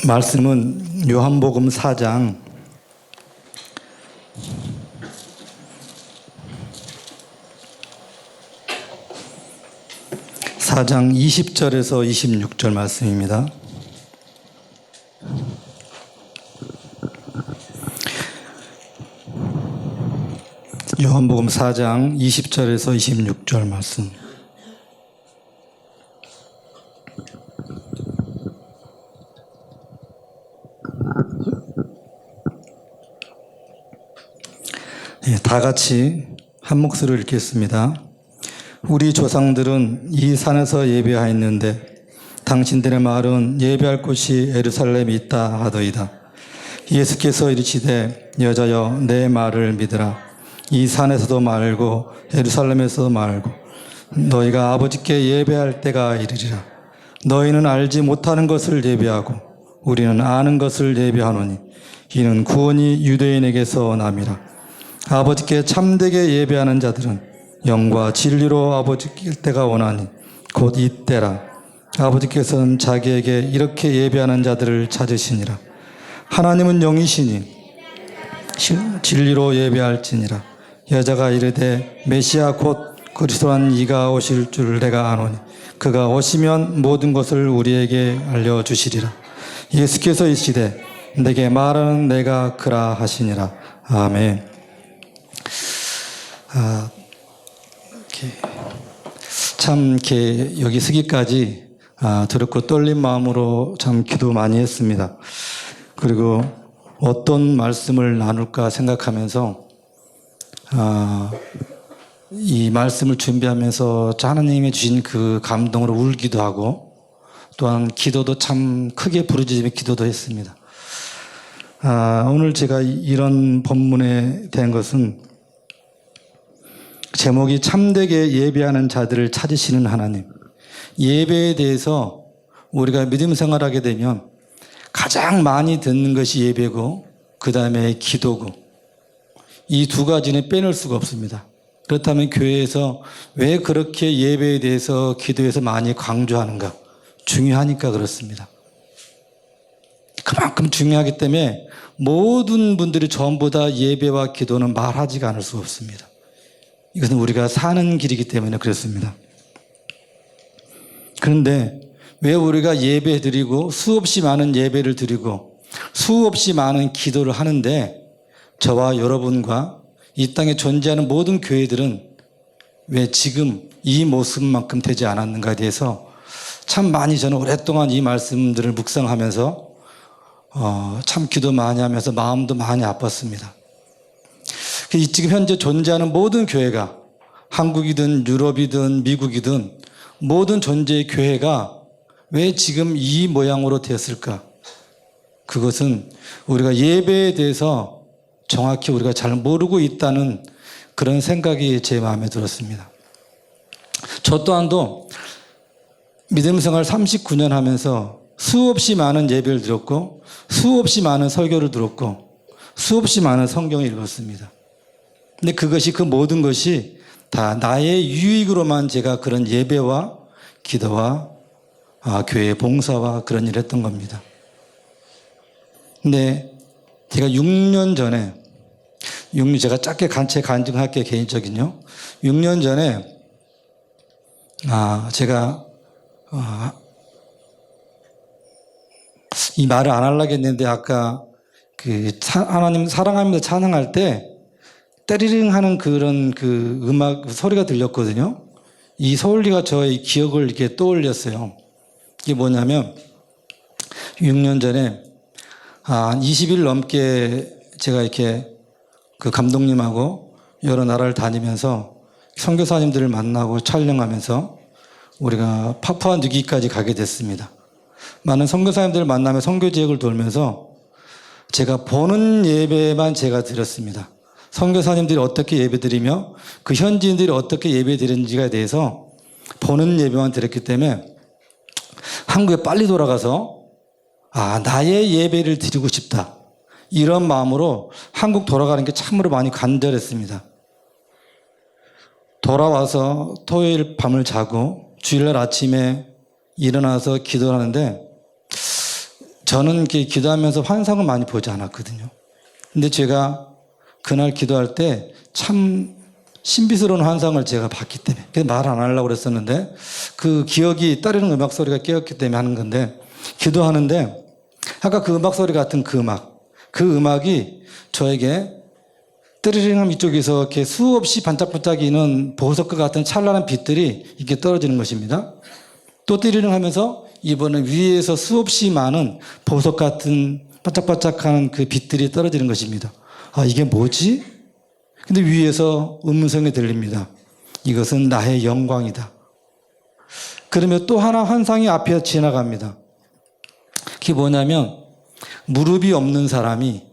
말씀은 요한복음 4장 20절에서 26절 말씀입니다. 요한복음 4장 20절에서 26절 말씀. 다 같이 한 목소리로 읽겠습니다. 우리 조상들은 이 산에서 예배하였는데 당신들의 말은 예배할 곳이 예루살렘에 있다 하더이다. 예수께서 이르시되 여자여 내 말을 믿으라. 이 산에서도 말고 예루살렘에서도 말고 너희가 아버지께 예배할 때가 이르리라. 너희는 알지 못하는 것을 예배하고 우리는 아는 것을 예배하노니 이는 구원이 유대인에게서 남이라. 아버지께 참되게 예배하는 자들은 영과 진리로 아버지께 때가 오나니 곧 이때라. 아버지께서는 자기에게 이렇게 예배하는 자들을 찾으시니라. 하나님은 영이시니 진리로 예배할지니라. 여자가 이르되 메시아 곧 그리스도란 이가 오실 줄 내가 아노니 그가 오시면 모든 것을 우리에게 알려주시리라. 예수께서 이르시되 내게 말하는 내가 그라 하시니라. 아멘. 여기 서기까지 들었고 떨린 마음으로 참 기도 많이 했습니다. 그리고 어떤 말씀을 나눌까 생각하면서 이 말씀을 준비하면서 하나님이 주신 그 감동으로 울기도 하고 또한 기도도 참 크게 부르짖으며 기도도 했습니다. 오늘 제가 이런 본문에 대한 것은 제목이 참되게 예배하는 자들을 찾으시는 하나님. 예배에 대해서 우리가 믿음 생활하게 되면 가장 많이 듣는 것이 예배고 그 다음에 기도고 이 두 가지는 빼놓을 수가 없습니다. 그렇다면 교회에서 왜 그렇게 예배에 대해서 기도에서 많이 강조하는가? 중요하니까 그렇습니다. 그만큼 중요하기 때문에 모든 분들이 전부 다 예배와 기도는 말하지가 않을 수가 없습니다. 이것은 우리가 사는 길이기 때문에 그렇습니다. 그런데 왜 우리가 예배 드리고 수없이 많은 예배를 드리고 수없이 많은 기도를 하는데 저와 여러분과 이 땅에 존재하는 모든 교회들은 왜 지금 이 모습만큼 되지 않았는가에 대해서 참 많이 저는 오랫동안 이 말씀들을 묵상하면서 참 기도 많이 하면서 마음도 많이 아팠습니다. 지금 현재 존재하는 모든 교회가 한국이든 유럽이든 미국이든 모든 존재의 교회가 왜 지금 이 모양으로 되었을까? 그것은 우리가 예배에 대해서 정확히 우리가 잘 모르고 있다는 그런 생각이 제 마음에 들었습니다. 저 또한도 믿음 생활 39년 하면서 수없이 많은 예배를 드렸고 수없이 많은 설교를 들었고 수없이 많은 성경을 읽었습니다. 근데 그것이 그 모든 것이 다 나의 유익으로만 제가 그런 예배와 기도와 교회 봉사와 그런 일을 했던 겁니다. 근데 제가 6년 전에 제가 짧게 간증할게요. 개인적인요. 6년 전에 제가 이 말을 안 하려고 했는데 아까 하나님 사랑합니다 찬양할 때 때리링 하는 그런 음악 소리가 들렸거든요. 이 소리가 저의 기억을 이렇게 떠올렸어요. 이게 뭐냐면 6년 전에 20일 넘게 제가 이렇게 그 감독님하고 여러 나라를 다니면서 선교사님들을 만나고 촬영하면서 우리가 파푸아뉴기니까지 가게 됐습니다. 많은 선교사님들을 만나며 선교 지역을 돌면서 제가 보는 예배만 제가 드렸습니다. 선교사님들이 어떻게 예배드리며 그 현지인들이 어떻게 예배드리는지에 대해서 보는 예배만 드렸기 때문에 한국에 빨리 돌아가서 나의 예배를 드리고 싶다. 이런 마음으로 한국 돌아가는 게 참으로 많이 간절했습니다. 돌아와서 토요일 밤을 자고 주일날 아침에 일어나서 기도를 하는데 저는 이렇게 기도하면서 환상을 많이 보지 않았거든요. 근데 제가 그날 기도할 때 참 신비스러운 환상을 제가 봤기 때문에 그래서 말 안 하려고 그랬었는데 그 기억이 따르는 음악 소리가 깨었기 때문에 하는 건데 기도하는데 아까 그 음악 소리 같은 그 음악이 저에게 뜨르릉함 이쪽에서 이렇게 수없이 반짝반짝이는 보석과 같은 찬란한 빛들이 이렇게 떨어지는 것입니다. 또 뜨르릉 하면서 이번에 위에서 수없이 많은 보석 같은 반짝반짝하는 그 빛들이 떨어지는 것입니다. 아, 이게 뭐지? 근데 위에서 음성이 들립니다. 이것은 나의 영광이다. 그러면 또 하나 환상이 앞에 지나갑니다. 그게 뭐냐면 무릎이 없는 사람이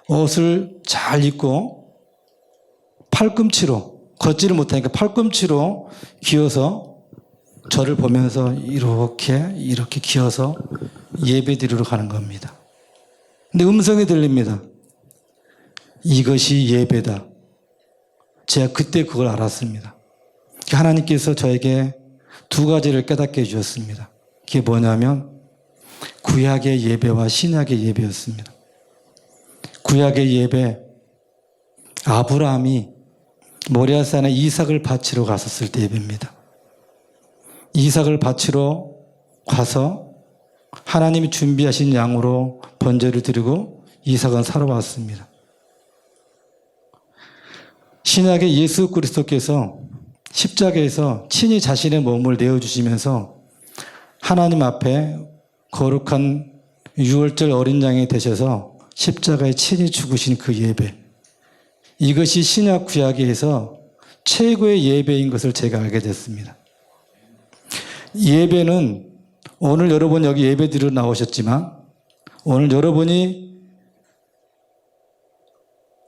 옷을 잘 입고 팔꿈치로 걷지를 못하니까 팔꿈치로 기어서 저를 보면서 이렇게 기어서 예배 드리러 가는 겁니다. 근데 음성이 들립니다. 이것이 예배다. 제가 그때 그걸 알았습니다. 하나님께서 저에게 두 가지를 깨닫게 해주셨습니다. 그게 뭐냐면 구약의 예배와 신약의 예배였습니다. 구약의 예배, 아브라함이 모리아산에 이삭을 바치러 갔었을 때 예배입니다. 이삭을 바치러 가서 하나님이 준비하신 양으로 번제를 드리고 이삭은 살아왔습니다. 신약의 예수 그리스도께서 십자가에서 친히 자신의 몸을 내어주시면서 하나님 앞에 거룩한 유월절 어린 양이 되셔서 십자가에 친히 죽으신 그 예배, 이것이 신약 구약에서 최고의 예배인 것을 제가 알게 됐습니다. 예배는 오늘 여러분 여기 예배 드리러 나오셨지만 오늘 여러분이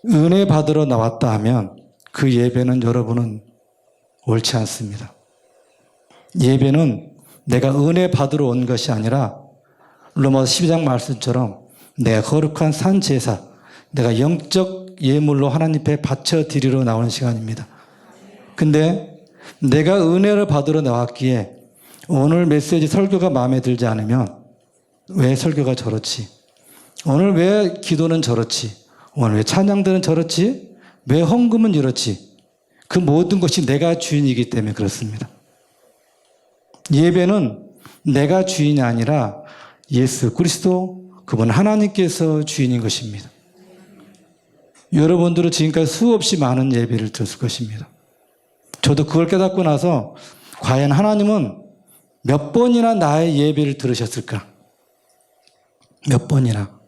은혜 받으러 나왔다 하면 그 예배는 여러분은 옳지 않습니다. 예배는 내가 은혜 받으러 온 것이 아니라 로마서 12장 말씀처럼 내가 거룩한 산 제사, 내가 영적 예물로 하나님 앞에 바쳐 드리러 나오는 시간입니다. 근데 내가 은혜를 받으러 나왔기에 오늘 메시지 설교가 마음에 들지 않으면 왜 설교가 저렇지? 오늘 왜 기도는 저렇지? 오늘 왜 찬양들은 저렇지? 왜 헌금은 이렇지? 그 모든 것이 내가 주인이기 때문에 그렇습니다. 예배는 내가 주인이 아니라 예수 그리스도 그분 하나님께서 주인인 것입니다. 여러분들은 지금까지 수없이 많은 예배를 드렸을 것입니다. 저도 그걸 깨닫고 나서 과연 하나님은 몇 번이나 나의 예배를 들으셨을까? 몇 번이나?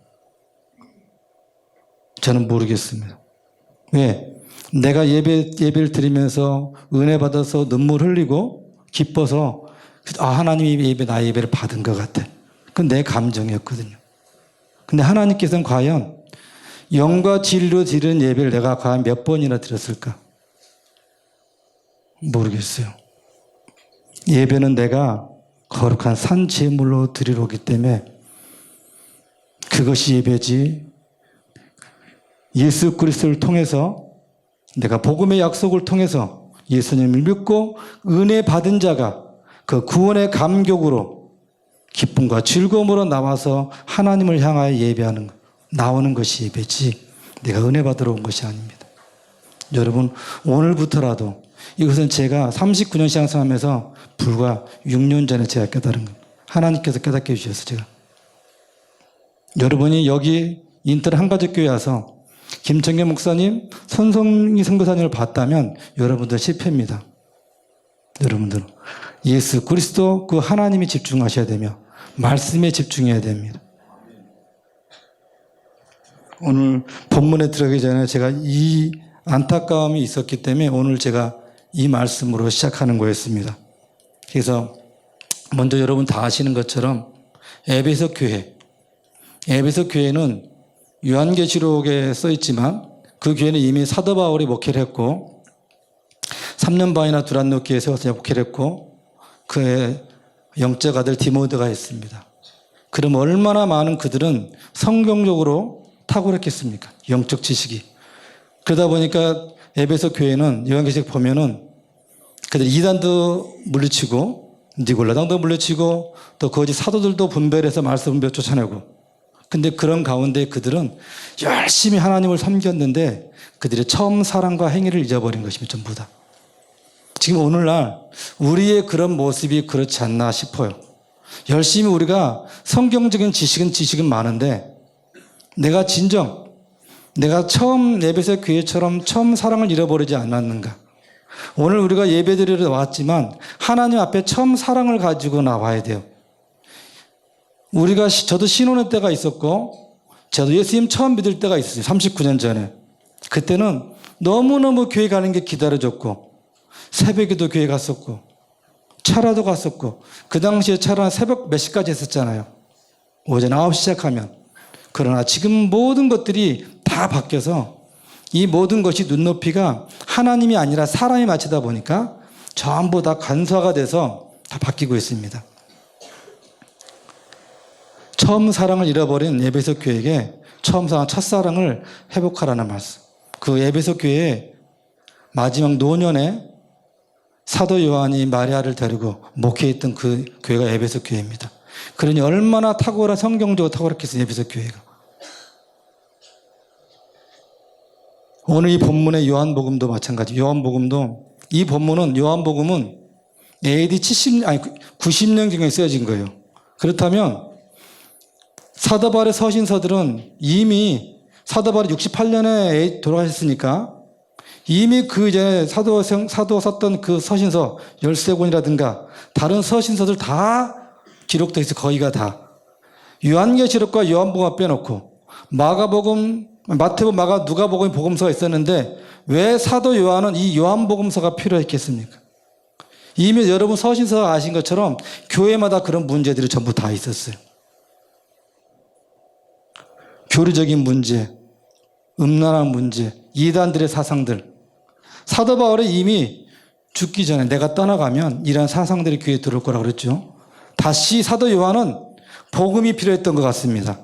저는 모르겠습니다. 왜? 내가 예배를 드리면서 은혜 받아서 눈물 흘리고 기뻐서 하나님이 나의 예배를 받은 것 같아. 그건 내 감정이었거든요. 근데 하나님께서는 과연 영과 진리로 드리는 예배를 내가 과연 몇 번이나 드렸을까? 모르겠어요. 예배는 내가 거룩한 산 제물로 드리러 오기 때문에 그것이 예배지, 예수 그리스도를 통해서 내가 복음의 약속을 통해서 예수님을 믿고 은혜 받은 자가 그 구원의 감격으로 기쁨과 즐거움으로 나와서 하나님을 향하여 예배하는 나오는 것이 예배지 내가 은혜 받으러 온 것이 아닙니다. 여러분 오늘부터라도 이것은 제가 39년 신앙생활하면서 불과 6년 전에 제가 깨달은 겁니다. 하나님께서 깨닫게 해주셔서 제가 여러분이 여기 인터넷 한가족 교회 와서 김청겸 목사님, 손성희 선교사님을 봤다면 여러분들 실패입니다. 여러분들 예수 그리스도 그 하나님이 집중하셔야 되며 말씀에 집중해야 됩니다. 오늘 본문에 들어가기 전에 제가 이 안타까움이 있었기 때문에 오늘 제가 이 말씀으로 시작하는 거였습니다. 그래서 먼저 여러분 다 아시는 것처럼 에베소 교회는 요한계시록에 써 있지만 그 교회는 이미 사도 바울이 목회를 했고 3년 반이나 두란노교에 세워서 목회를 했고 그의 영적 아들 디모데가 있습니다. 그럼 얼마나 많은 그들은 성경적으로 탁월했겠습니까? 영적 지식이. 그러다 보니까 에베소 교회는 요한계시록 보면은 그들 이단도 물리치고 니골라당도 물리치고 또 거짓 사도들도 분별해서 말씀을 쫓아내고, 근데 그런 가운데 그들은 열심히 하나님을 섬겼는데 그들의 처음 사랑과 행위를 잊어버린 것입니다. 전부 다. 지금 오늘날 우리의 그런 모습이 그렇지 않나 싶어요. 열심히 우리가 성경적인 지식은 많은데 내가 처음 에베소 교회처럼 처음 사랑을 잃어버리지 않았는가. 오늘 우리가 예배드리러 나왔지만 하나님 앞에 처음 사랑을 가지고 나와야 돼요. 저도 신혼의 때가 있었고 저도 예수님 처음 믿을 때가 있었어요. 39년 전에. 그때는 너무너무 교회 가는 게 기다려졌고 새벽에도 교회 갔었고 차라도 갔었고, 그 당시에 차라는 새벽 몇 시까지 했었잖아요. 오전 9시 시작하면. 그러나 지금 모든 것들이 다 바뀌어서 이 모든 것이 눈높이가 하나님이 아니라 사람이 맞추다 보니까 전부 다 간소화가 돼서 다 바뀌고 있습니다. 처음 사랑을 잃어버린 에베소 교회에게 첫사랑을 회복하라는 말씀. 그 에베소 교회의 마지막 노년에 사도 요한이 마리아를 데리고 목회했던 그 교회가 에베소 교회입니다. 그러니 얼마나 탁월한 성경적으로 탁월했겠어요, 에베소 교회가. 오늘 이 본문의 요한복음도 마찬가지. 이 본문은 요한복음은 AD 90년경에 쓰여진 거예요. 그렇다면 사도 바울의 서신서들은 이미 사도 바울이 68년에 돌아가셨으니까 이미 그 이제 사도 썼던 그 서신서 13권이라든가 다른 서신서들 다 기록되어 있어요. 거의가 다. 요한계시록과 요한복음 빼놓고 마가복음, 마태복음, 마가, 누가복음, 복음서가 있었는데 왜 사도 요한은 이 요한복음서가 필요했겠습니까? 이미 여러분 서신서 아신 것처럼 교회마다 그런 문제들이 전부 다 있었어요. 교리적인 문제, 음란한 문제, 이단들의 사상들. 사도 바울이 이미 죽기 전에 내가 떠나가면 이런 사상들이 교회에 들어올 거라고 그랬죠. 다시 사도 요한은 복음이 필요했던 것 같습니다.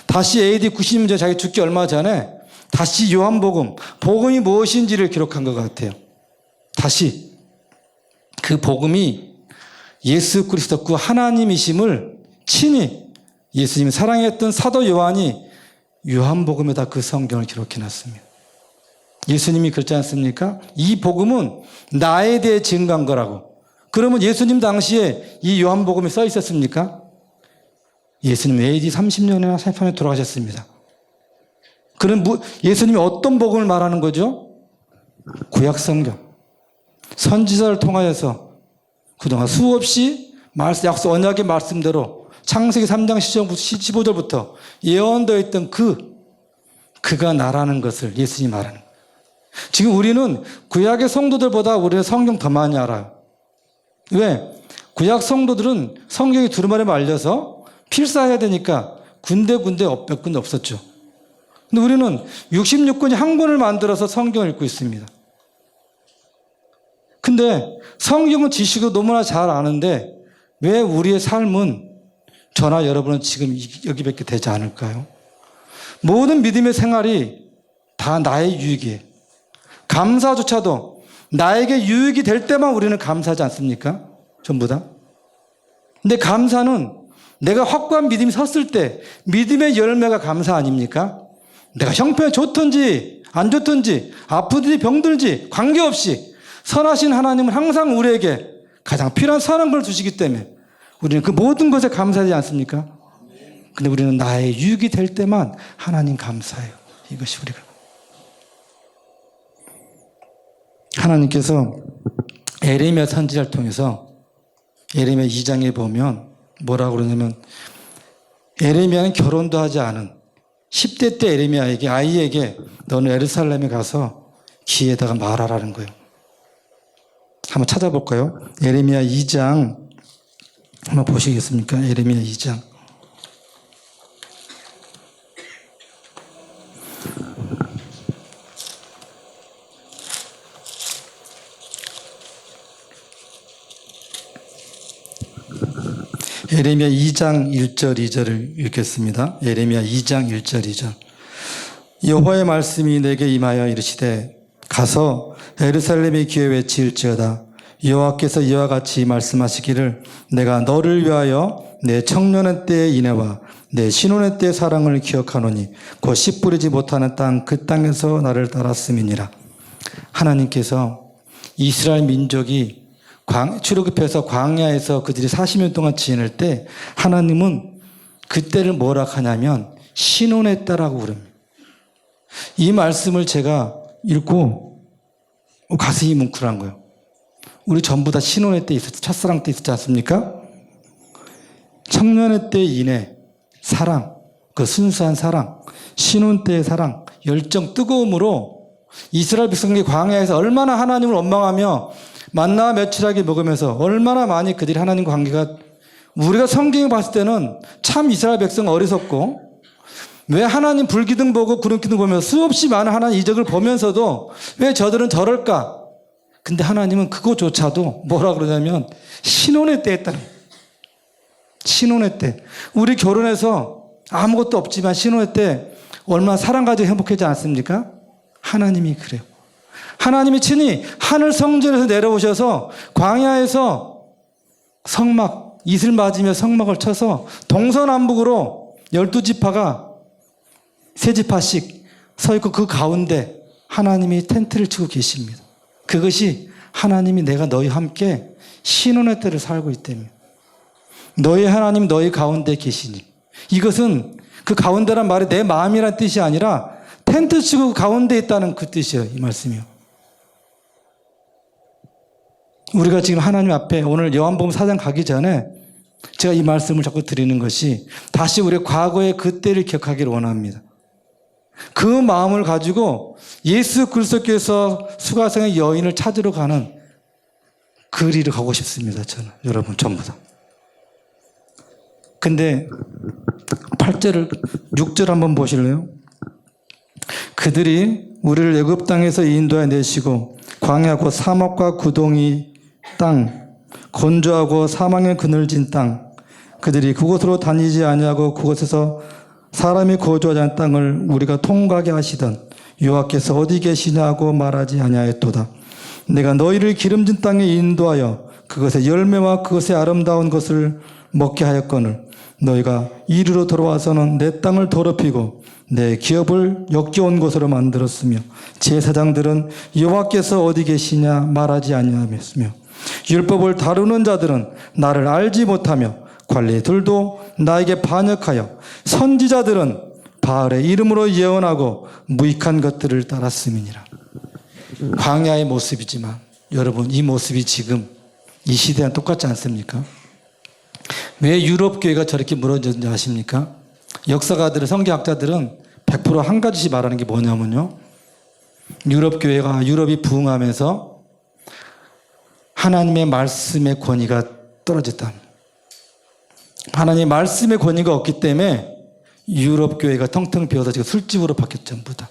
다시 AD 90년 전 자기 죽기 얼마 전에 다시 요한복음, 복음이 무엇인지를 기록한 것 같아요. 다시 그 복음이 예수 그리스도 그 하나님이심을 친히 예수님이 사랑했던 사도 요한이 요한복음에다 그 성경을 기록해놨습니다. 예수님이 그렇지 않습니까? 이 복음은 나에 대해 증거한 거라고. 그러면 예수님 당시에 이 요한복음에 써 있었습니까? 예수님 AD 30년이나 40년에 돌아가셨습니다. 그럼 예수님이 어떤 복음을 말하는 거죠? 구약성경. 선지자를 통하여서 그동안 수없이 약속 언약의 말씀대로 창세기 3장 15절부터 예언되어 있던 그가 나라는 것을 예수님이 말하는 거예요. 지금 우리는 구약의 성도들보다 우리는 성경 더 많이 알아요. 왜? 구약 성도들은 성경이 두루마리만 알려서 필사해야 되니까 군데 몇 군데 없었죠. 근데 우리는 66권이 한 권을 만들어서 성경을 읽고 있습니다. 근데 성경은 지식을 너무나 잘 아는데 왜 우리의 삶은 저나 여러분은 지금 여기밖에 되지 않을까요? 모든 믿음의 생활이 다 나의 유익이에요. 감사조차도 나에게 유익이 될 때만 우리는 감사하지 않습니까? 전부 다. 근데 감사는 내가 확고한 믿음이 섰을 때 믿음의 열매가 감사 아닙니까? 내가 형편이 좋든지 안 좋든지 아프든지 병들든지 관계없이 선하신 하나님은 항상 우리에게 가장 필요한 선한 걸 주시기 때문에 우리는 그 모든 것에 감사하지 않습니까? 근데 우리는 나의 유익이 될 때만 하나님 감사해요. 이것이 우리가. 하나님께서 에레미야 선지자를 통해서 에레미야 2장에 보면 뭐라고 그러냐면 에레미야는 결혼도 하지 않은 10대 때 에레미야에게 아이에게 너는 예루살렘에 가서 귀에다가 말하라는 거예요. 한번 찾아볼까요? 에레미야 2장 한번 보시겠습니까? 에레미야 2장. 에레미야 2장 1절 2절을 읽겠습니다. 에레미야 2장 1절 2절. 여호와의 말씀이 내게 임하여 이르시되 가서 예루살렘의 귀에 외칠지어다. 여호와께서 이와 같이 말씀하시기를 내가 너를 위하여 내 청년의 때의 인애와 내 신혼의 때의 사랑을 기억하노니 곧 씨 뿌리지 못하는 땅 그 땅에서 나를 따랐음이니라. 하나님께서 이스라엘 민족이 출애굽해서 광야에서 그들이 40년 동안 지낼 때 하나님은 그때를 뭐라 하냐면 신혼의 때라고 그럽니다. 이 말씀을 제가 읽고 가슴이 뭉클한 거예요. 우리 전부 다 신혼의 때 있었죠. 첫사랑 때 있었지 않습니까? 청년의 때의 인애, 사랑, 그 순수한 사랑, 신혼 때의 사랑, 열정, 뜨거움으로 이스라엘 백성이 광야에서 얼마나 하나님을 원망하며 만나 며칠하게 먹으면서 얼마나 많이 그들이 하나님과 관계가, 우리가 성경에 봤을 때는 참 이스라엘 백성 어리석고 왜 하나님 불기둥 보고 구름기둥 보면서 수없이 많은 하나님 이적을 보면서도 왜 저들은 저럴까? 근데 하나님은 그거조차도 뭐라 그러냐면 신혼의 때 했다는 거예요. 신혼의 때. 우리 결혼해서 아무것도 없지만 신혼의 때 얼마나 사랑 가지고 행복하지 않습니까? 하나님이 그래요. 하나님이 친히 하늘 성전에서 내려오셔서 광야에서 성막, 이슬 맞으며 성막을 쳐서 동서남북으로 12지파가 3지파씩 서 있고 그 가운데 하나님이 텐트를 치고 계십니다. 그것이 하나님이 내가 너희 함께 신혼의 때를 살고 있다며. 너희 하나님 너희 가운데 계시니. 이것은 그 가운데란 말이 내 마음이란 뜻이 아니라 텐트 치고 가운데 있다는 그 뜻이에요. 이 말씀이요. 우리가 지금 하나님 앞에 오늘 요한복음 4장 가기 전에 제가 이 말씀을 자꾸 드리는 것이 다시 우리 과거의 그때를 기억하기를 원합니다. 그 마음을 가지고 예수 그리스도께서 수가성의 여인을 찾으러 가는 그 길을 가고 싶습니다. 저는 여러분 전부 다. 근데 8절을 6절 한번 보실래요? 그들이 우리를 애굽 땅에서 인도해 내시고 광야 곧 사막과 구덩이 땅 건조하고 사망의 그늘진 땅 그들이 그곳으로 다니지 아니하고 그곳에서 사람이 거주하지 않은 땅을 우리가 통과하게 하시던 여호와께서 어디 계시냐고 말하지 아니하였도다. 내가 너희를 기름진 땅에 인도하여 그것의 열매와 그것의 아름다운 것을 먹게 하였거늘 너희가 이리로 돌아와서는 내 땅을 더럽히고 내 기업을 역겨운 곳으로 만들었으며 제사장들은 여호와께서 어디 계시냐 말하지 아니하였으며 율법을 다루는 자들은 나를 알지 못하며 관리들도 나에게 반역하여 선지자들은 바알의 이름으로 예언하고 무익한 것들을 따랐음이니라. 광야의 모습이지만 여러분 이 모습이 지금 이 시대랑 똑같지 않습니까? 왜 유럽 교회가 저렇게 무너졌는지 아십니까? 역사가들은 성경학자들은 100% 한 가지씩 말하는 게 뭐냐면요. 유럽이 부흥하면서 하나님의 말씀의 권위가 떨어졌다. 하나님의 말씀의 권위가 없기 때문에 유럽 교회가 텅텅 비어서 지금 술집으로 바뀌었죠. 전부 다.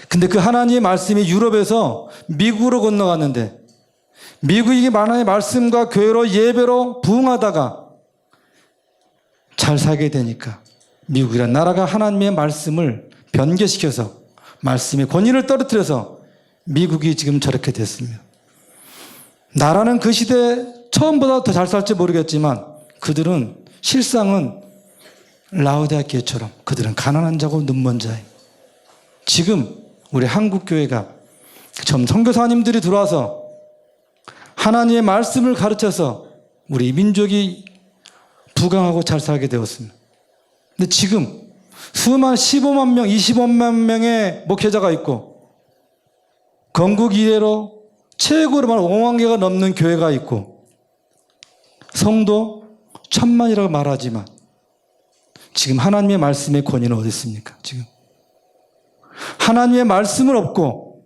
근데 그 하나님의 말씀이 유럽에서 미국으로 건너갔는데 미국이 하나님의 말씀과 교회로 예배로 부흥하다가 잘 살게 되니까 미국이란 나라가 하나님의 말씀을 변개시켜서 말씀의 권위를 떨어뜨려서 미국이 지금 저렇게 됐습니다. 나라는 그 시대 처음보다 더 잘 살지 모르겠지만 그들은 실상은 라오디아 교회처럼 그들은 가난한 자고 눈먼 자예요. 지금 우리 한국교회가 전 선교사님들이 들어와서 하나님의 말씀을 가르쳐서 우리 민족이 부강하고 잘 살게 되었습니다. 근데 지금 수만 15만 명, 25만 명의 목회자가 있고 건국 이래로 최고로 말 5만 개가 넘는 교회가 있고 성도 1000만이라고 말하지만 지금 하나님의 말씀의 권위는 어디 있습니까? 지금 하나님의 말씀을 얻고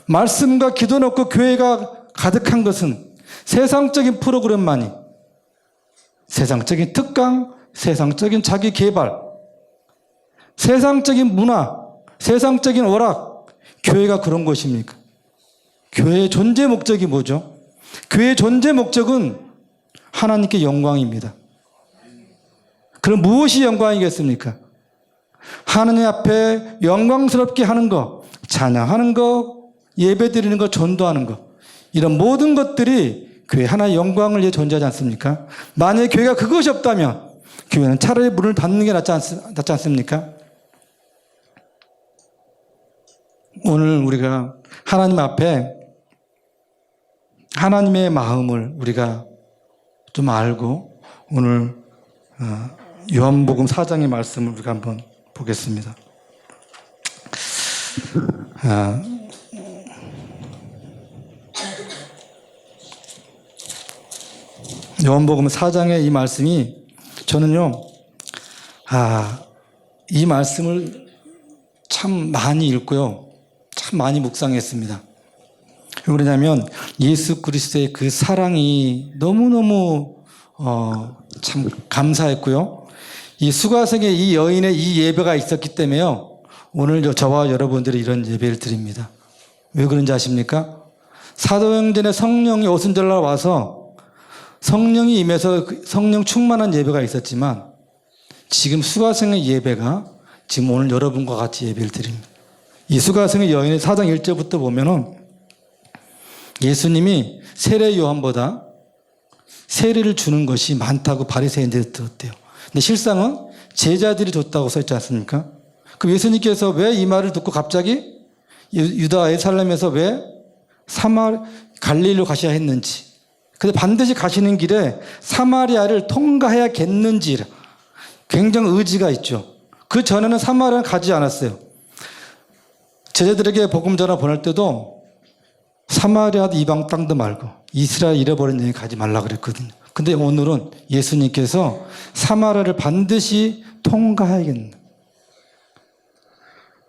말씀과 기도는 없고 교회가 가득한 것은 세상적인 프로그램만이 세상적인 특강, 세상적인 자기 개발, 세상적인 문화, 세상적인 오락, 교회가 그런 것입니까? 교회의 존재 목적이 뭐죠? 교회의 존재 목적은 하나님께 영광입니다. 그럼 무엇이 영광이겠습니까? 하나님 앞에 영광스럽게 하는 것, 찬양하는 것, 예배드리는 것, 전도하는 것. 이런 모든 것들이 교회 하나의 영광을 위해 존재하지 않습니까? 만약에 교회가 그것이 없다면 교회는 차라리 문을 닫는 게 낫지 않습니까? 오늘 우리가 하나님 앞에 하나님의 마음을 우리가 좀 알고 오늘 요한복음 4장의 말씀을 우리가 한번 보겠습니다. 요한복음 4장의 이 말씀이 저는요, 이 말씀을 참 많이 읽고요, 참 많이 묵상했습니다. 왜 그러냐면 예수 그리스도의 그 사랑이 너무너무 참 감사했고요. 이 수가성의 이 여인의 이 예배가 있었기 때문에요, 오늘 저와 여러분들이 이런 예배를 드립니다. 왜 그런지 아십니까? 사도행전에 성령이 오순절날 와서 성령이 임해서 성령 충만한 예배가 있었지만 지금 수가성의 예배가 지금 오늘 여러분과 같이 예배를 드립니다. 이 수가성의 여인의 4장 1절부터 보면은 예수님이 세례 요한보다 세례를 주는 것이 많다고 바리새인들이 들었대요. 근데 실상은 제자들이 줬다고 써 있지 않습니까? 그럼 예수님께서 왜 이 말을 듣고 갑자기 유다 예루살렘에서 왜 갈릴리로 가셔야 했는지, 근데 반드시 가시는 길에 사마리아를 통과해야겠는지 굉장히 의지가 있죠. 그 전에는 사마리아는 가지 않았어요. 제자들에게 복음 전화 보낼 때도 사마리아도 이방 땅도 말고 이스라엘 잃어버린 여행 가지 말라 그랬거든요. 근데 오늘은 예수님께서 사마리아를 반드시 통과해야겠는.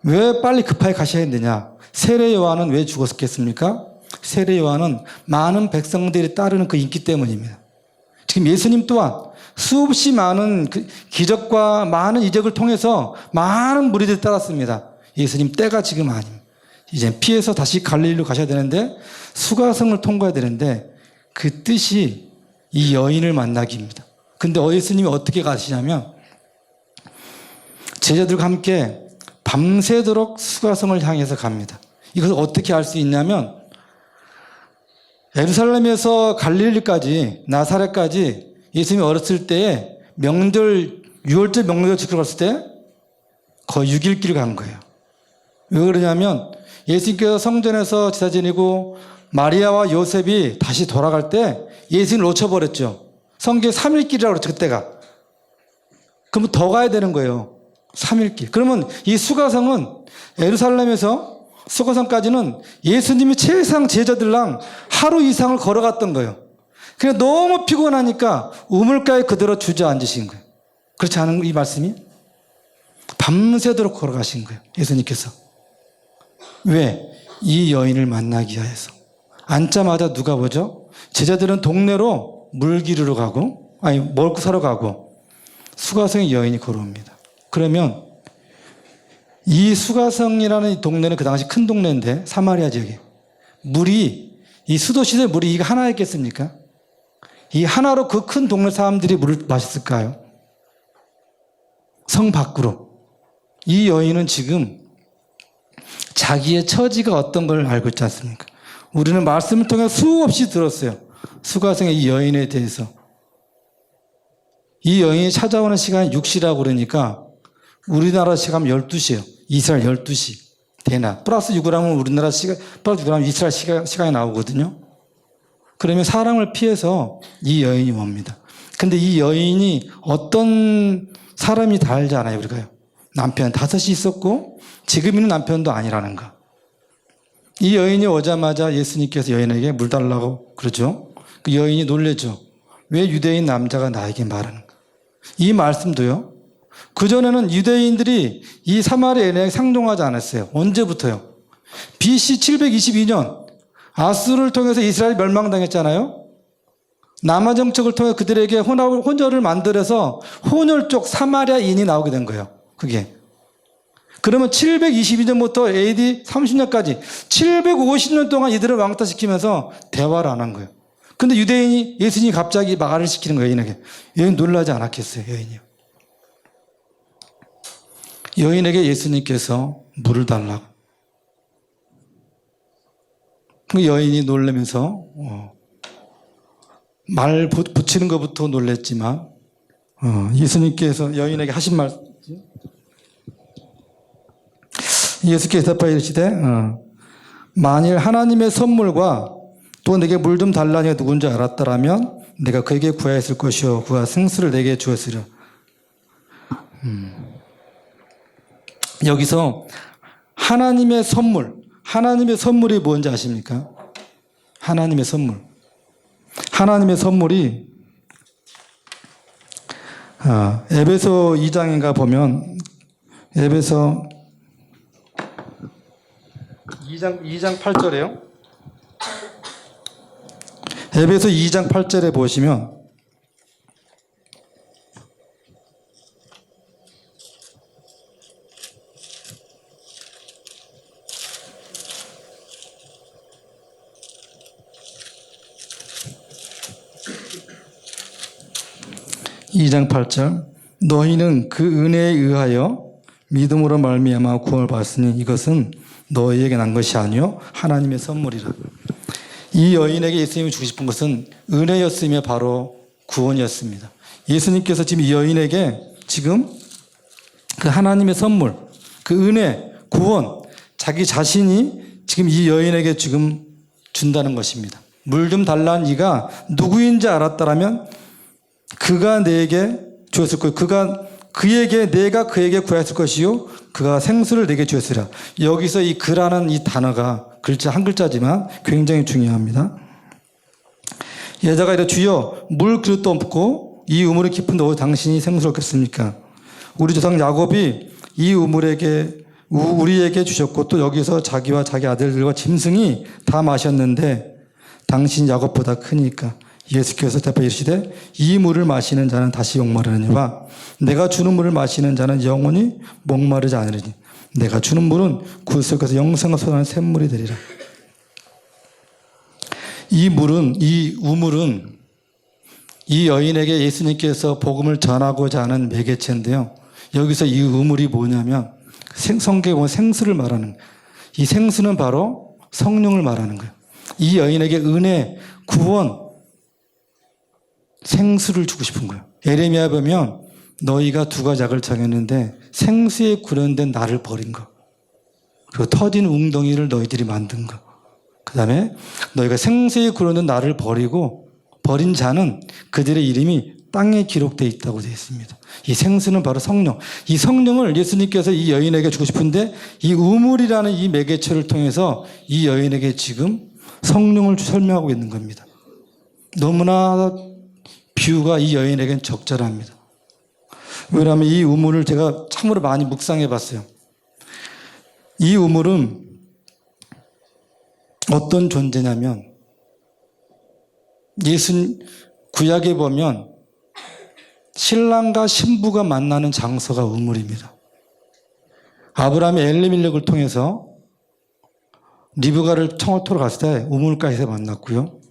왜 빨리 급하게 가셔야 했느냐? 세례 요한은 왜 죽었겠습니까? 세례 요한은 많은 백성들이 따르는 그 인기 때문입니다. 지금 예수님 또한 수없이 많은 기적과 많은 이적을 통해서 많은 무리들이 따랐습니다. 예수님 때가 지금 아닙니다. 이제 피해서 다시 갈릴리로 가셔야 되는데 수가성을 통과해야 되는데 그 뜻이 이 여인을 만나기입니다. 근데 예수님이 어떻게 가시냐면 제자들과 함께 밤새도록 수가성을 향해서 갑니다. 이것을 어떻게 알 수 있냐면 예루살렘에서 갈릴리까지 나사렛까지 예수님이 어렸을 때에 명절 6월절 명절 지키러 갔을 때 거의 6일 길을 간 거예요. 왜 그러냐면 예수님께서 성전에서 제사 지내고 마리아와 요셉이 다시 돌아갈 때 예수님을 놓쳐버렸죠. 성경에 3일 길이라고 그랬죠, 그때가. 그러면 더 가야 되는 거예요. 3일 길. 그러면 이 수가성은 예루살렘에서 수가성까지는 예수님이 최상 제자들랑 하루 이상을 걸어갔던 거예요. 그냥 너무 피곤하니까 우물가에 그대로 주저앉으신 거예요. 그렇지 않은 이 말씀이? 밤새도록 걸어가신 거예요, 예수님께서. 왜? 이 여인을 만나기 위해서. 앉자마자 누가 보죠? 제자들은 동네로 물 기르러 가고, 먹을 거 사러 가고, 수가성의 여인이 걸어옵니다. 그러면 이 수가성이라는 이 동네는 그 당시 큰 동네인데, 사마리아 지역에 이 수도시대 물이 이거 하나였겠습니까? 이 하나로 그 큰 동네 사람들이 물을 마셨을까요? 성 밖으로. 이 여인은 지금 자기의 처지가 어떤 걸 알고 있지 않습니까? 우리는 말씀을 통해 수없이 들었어요. 수가성의 이 여인에 대해서. 이 여인이 찾아오는 시간이 6시라고 그러니까 우리나라 시간 12시예요. 이스라엘 12시. 대낮. 플러스 6을 하면 우리나라 시간, 플러스 6을 하면 이스라엘 시간이 나오거든요. 그러면 사람을 피해서 이 여인이 옵니다. 근데 이 여인이 어떤 사람이 다 알지 않아요, 우리가요. 남편 5이 있었고 지금 있는 남편도 아니라는 거. 이 여인이 오자마자 예수님께서 여인에게 물 달라고 그러죠. 그 여인이 놀래죠. 왜 유대인 남자가 나에게 말하는가? 이 말씀도요, 그전에는 유대인들이 이 사마리아 여인에게 상종하지 않았어요. 언제부터요? BC 722년 아수르를 통해서 이스라엘이 멸망당했잖아요. 남아 정책을 통해 그들에게 혼혈을 만들어서 혼혈족 사마리아인이 나오게 된 거예요. 그게. 그러면 722년부터 AD 30년까지 750년 동안 이들을 왕따시키면서 대화를 안 한 거예요. 근데 유대인이 예수님이 갑자기 말을 시키는 거예요, 여인에게. 여인 놀라지 않았겠어요, 여인이요. 여인에게 예수님께서 물을 달라고. 그 여인이 놀라면서 말 붙이는 것부터 놀랬지만 예수님께서 여인에게 하신 말, 예수께서 대답하여 이르시되 만일 하나님의 선물과 또 내게 물 좀 달라니가 누군지 알았더라면 내가 그에게 구하였을 것이요 그가 생수를 내게 주었으리라. 여기서 하나님의 선물이 뭔지 아십니까? 하나님의 선물이 에베소 2장인가 보면 에베소 2장 8절에요. 에베소 2장 8절에 보시면 너희는 그 은혜에 의하여 믿음으로 말미암아 구원을 받았으니 이것은 너희에게 난 것이 아니요 하나님의 선물이라. 이 여인에게 예수님이 주고 싶은 것은 은혜였으며 바로 구원이었습니다. 예수님께서 지금 이 여인에게 지금 그 하나님의 선물, 그 은혜, 구원, 자기 자신이 지금 이 여인에게 지금 준다는 것입니다. 물 좀 달라는 이가 누구인지 알았다라면 그가 내게 주었을 거요. 내가 그에게 구했을 것이요. 그가 생수를 내게 주었으리라. 여기서 이 그라는 이 단어가 한 글자지만 굉장히 중요합니다. 여자가 이르되 주여 물 그릇도 없고 이 우물이 깊은데 어디서 당신이 생수를 얻겠습니까? 우리 조상 야곱이 이 우리에게 주셨고 또 여기서 자기와 자기 아들들과 짐승이 다 마셨는데 당신 야곱보다 크니까. 예수께서 대답하여 이르시되 이 물을 마시는 자는 다시 목마르느니와 내가 주는 물을 마시는 자는 영원히 목마르지 않으리니 내가 주는 물은 그 속에서 영생을 솟아나는 샘물이 되리라. 이 우물은 이 여인에게 예수님께서 복음을 전하고자 하는 매개체인데요. 여기서 이 우물이 뭐냐면 성경에 보면 생수를 말하는 거예요. 이 생수는 바로 성령을 말하는 거예요. 이 여인에게 은혜, 구원, 생수를 주고 싶은 거예요. 예레미야 보면 너희가 두 가지 악을 정했는데 생수에 구련된 나를 버린 거, 그리고 터진 웅덩이를 너희들이 만든 거, 그 다음에 너희가 생수에 구련된 나를 버린 자는 그들의 이름이 땅에 기록되어 있다고 되어 있습니다. 이 생수는 바로 성령. 이 성령을 예수님께서 이 여인에게 주고 싶은데 이 우물이라는 이 매개체를 통해서 이 여인에게 지금 성령을 설명하고 있는 겁니다. 너무나 비유가 이 여인에게는 적절합니다. 왜냐하면 이 우물을 제가 참으로 많이 묵상해 봤어요. 이 우물은 어떤 존재냐면 구약에 보면 신랑과 신부가 만나는 장소가 우물입니다. 아브라함이 엘리멜렉을 통해서 리브가를 청토로 갔을 때 우물가에서 만났고요.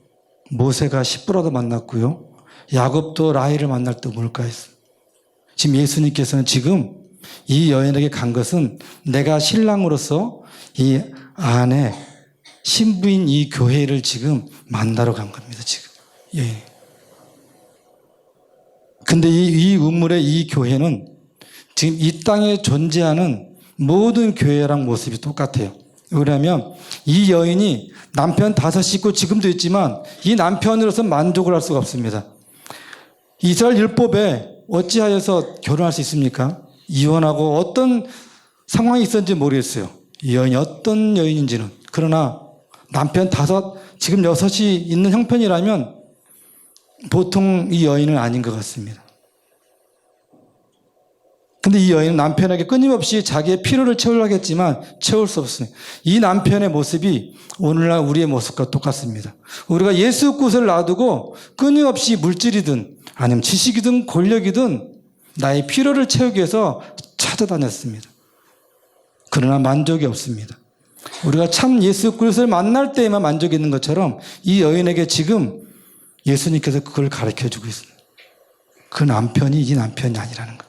모세가 십부라도 만났고요. 야곱도 라헬을 만날 때 우물가에서. 지금 예수님께서는 지금 이 여인에게 간 것은 내가 신랑으로서 이 아내 신부인 이 교회를 지금 만나러 간 겁니다. 지금. 예. 근데 이 우물의 이 교회는 지금 이 땅에 존재하는 모든 교회랑 모습이 똑같아요. 왜냐하면 이 여인이 남편 5이 있고 지금도 있지만 이 남편으로서 만족을 할 수가 없습니다. 이스라엘 율법에 어찌하여서 결혼할 수 있습니까? 이혼하고 어떤 상황이 있었는지 모르겠어요. 이 여인이 어떤 여인인지는. 그러나 남편 5, 지금 6이 있는 형편이라면 보통 이 여인은 아닌 것 같습니다. 근데 이 여인은 남편에게 끊임없이 자기의 필요를 채우려고 했지만 채울 수 없어요. 이 남편의 모습이 오늘날 우리의 모습과 똑같습니다. 우리가 예수 구세를 놔두고 끊임없이 물질이든 아니면 지식이든 권력이든 나의 필요를 채우기 위해서 찾아다녔습니다. 그러나 만족이 없습니다. 우리가 참 예수 그리스도를 만날 때에만 만족이 있는 것처럼 이 여인에게 지금 예수님께서 그걸 가르쳐주고 있습니다. 그 남편이 네 남편이 아니라는 거.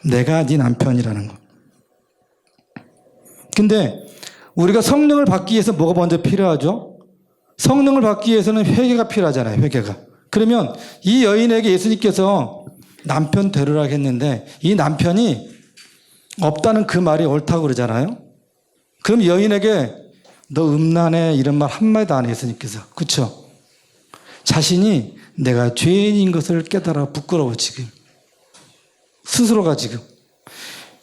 내가 네 남편이라는 거. 근데 우리가 성령을 받기 위해서 뭐가 먼저 필요하죠? 성령을 받기 위해서는 회개가 필요하잖아요. 회개가. 그러면 이 여인에게 예수님께서 남편 데려라 했는데 이 남편이 없다는 그 말이 옳다고 그러잖아요. 그럼 여인에게 너 음란해 이런 말 한마디도 안 해요. 예수님께서. 그렇죠? 자신이 내가 죄인인 것을 깨달아 부끄러워 지금. 스스로가 지금.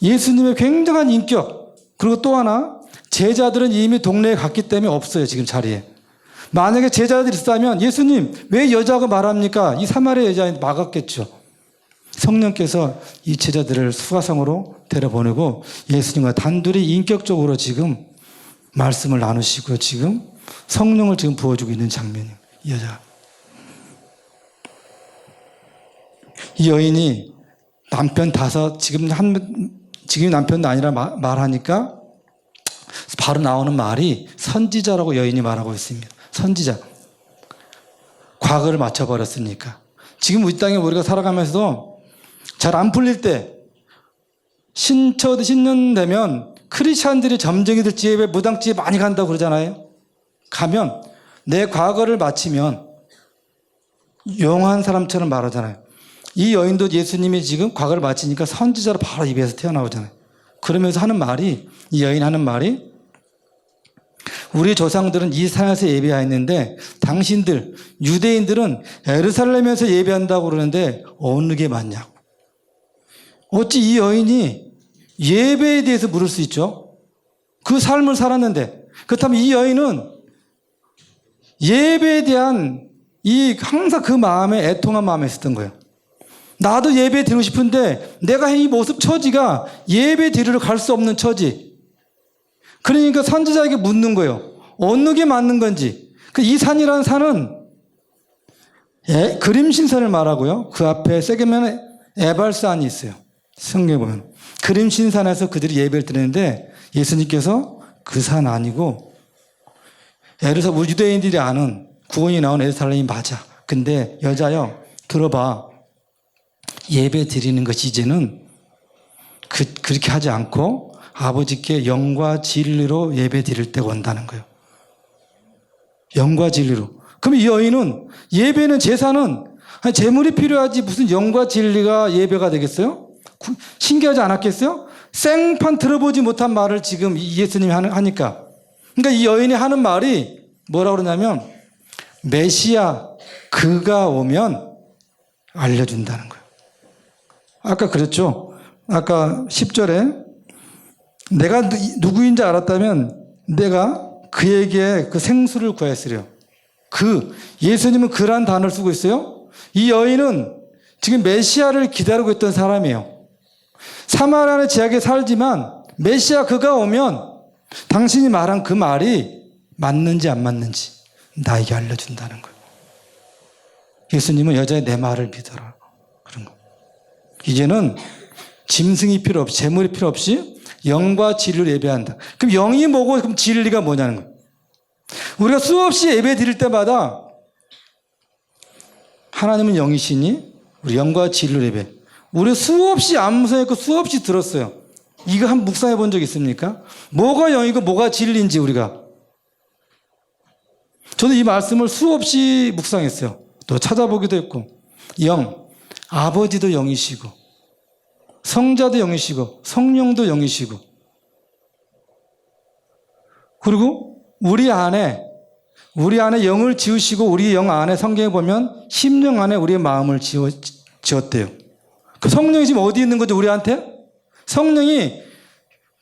예수님의 굉장한 인격. 그리고 또 하나 제자들은 이미 동네에 갔기 때문에 없어요. 지금 자리에. 만약에 제자들이 있었다면 예수님 왜 여자하고 말합니까? 이 사마리아 여자에 막았겠죠. 성령께서 이 제자들을 수가성으로 데려보내고 예수님과 단둘이 인격적으로 지금 말씀을 나누시고 지금 성령을 지금 부어주고 있는 장면이에요. 이 여자. 이 여인이 남편 지금 남편도 아니라 말하니까 바로 나오는 말이 선지자라고 여인이 말하고 있습니다. 선지자. 과거를 맞춰버렸으니까. 지금 이 땅에 우리가 살아가면서도 잘 안 풀릴 때 신년 되면 크리스찬들이 점쟁이들 집에 무당집에 많이 간다고 그러잖아요. 가면 내 과거를 마치면 용한 사람처럼 말하잖아요. 이 여인도 예수님이 지금 과거를 마치니까 선지자로 바로 입에서 튀어나오잖아요. 그러면서 하는 말이 이 여인 하는 말이 우리 조상들은 이 산에서 예배했는데 당신들 유대인들은 예루살렘에서 예배한다고 그러는데 어느 게 맞냐고. 어찌 이 여인이 예배에 대해서 물을 수 있죠? 그 삶을 살았는데 그렇다면 이 여인은 예배에 대한 항상 그 마음에 애통한 마음에 있었던 거예요. 나도 예배 드리고 싶은데 내가 이 모습 처지가 예배 드리러 갈 수 없는 처지. 그러니까 선지자에게 묻는 거예요. 어느 게 맞는 건지. 이 산이라는 산은 그림신산을 말하고요. 그 앞에 세게면 에발산이 있어요. 성경에 보면. 그림신산에서 그들이 예배를 드리는데 예수님께서 그 산 아니고 우리 유대인들이 아는 구원이 나온 예루살렘이 맞아. 근데 여자요. 들어봐. 예배 드리는 것이 이제는 그렇게 하지 않고 아버지께 영과 진리로 예배 드릴 때가 온다는 거예요. 영과 진리로. 그럼 이 여인은 예배는 제사는 재물이 필요하지 무슨 영과 진리가 예배가 되겠어요? 신기하지 않았겠어요? 생판 들어보지 못한 말을 지금 예수님이 하니까. 그러니까 이 여인이 하는 말이 뭐라고 그러냐면 메시아 그가 오면 알려준다는 거예요. 아까 그랬죠? 아까 10절에 내가 누구인지 알았다면 내가 그에게 그 생수를 구했으려. 예수님은 그란 단어를 쓰고 있어요. 이 여인은 지금 메시아를 기다리고 있던 사람이에요. 사마리아 지역에 살지만 메시아 그가 오면 당신이 말한 그 말이 맞는지 안 맞는지 나에게 알려준다는 거예요. 예수님은 여자의 내 말을 믿어라. 그런 거. 이제는 짐승이 필요 없이 재물이 필요 없이 영과 진리를 예배한다. 그럼 영이 뭐고 그럼 진리가 뭐냐는 거예요. 우리가 수없이 예배 드릴 때마다 하나님은 영이시니 우리 영과 진리를 예배. 우리 수없이 암송했고 수없이 들었어요. 이거 한 묵상해 본 적 있습니까? 뭐가 영이고 뭐가 진리인지 우리가. 저는 이 말씀을 수없이 묵상했어요. 또 찾아보기도 했고. 영, 아버지도 영이시고 성자도 영이시고 성령도 영이시고 그리고 우리 안에 영을 지으시고 우리 영 안에 성경에 보면 심령 안에 우리의 마음을 지었대요. 그 성령이 지금 어디 있는 거죠 우리한테? 성령이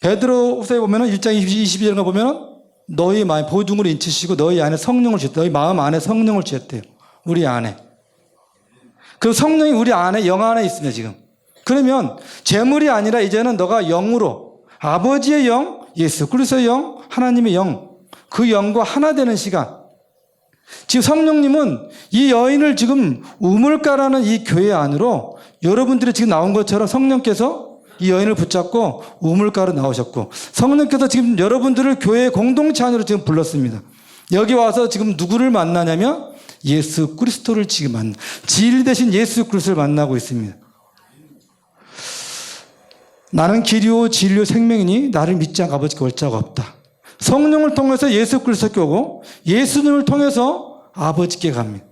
베드로후서에 보면 1장 22절에 보면 너희 마음 보증으로 인치시고 너희 안에 성령을 주셨다. 너희 마음 안에 성령을 주셨대요. 우리 안에. 그 성령이 우리 안에 영 안에 있습니다 지금. 그러면 재물이 아니라 이제는 너가 영으로 아버지의 영, 예수 그리스도의 영, 하나님의 영, 그 영과 하나 되는 시간. 지금 성령님은 이 여인을 지금 우물가라는 이 교회 안으로 여러분들이 지금 나온 것처럼 성령께서 이 여인을 붙잡고 우물가로 나오셨고 성령께서 지금 여러분들을 교회 공동체 안으로 지금 불렀습니다. 여기 와서 지금 누구를 만나냐면 예수 그리스도를 지금 진리 대신 예수 그리스도를 만나고 있습니다. 나는 길이요 진리요 생명이니 나를 믿지 않고 아버지께 올 자가 없다. 성령을 통해서 예수 그리스도께 오고 예수님을 통해서 아버지께 갑니다.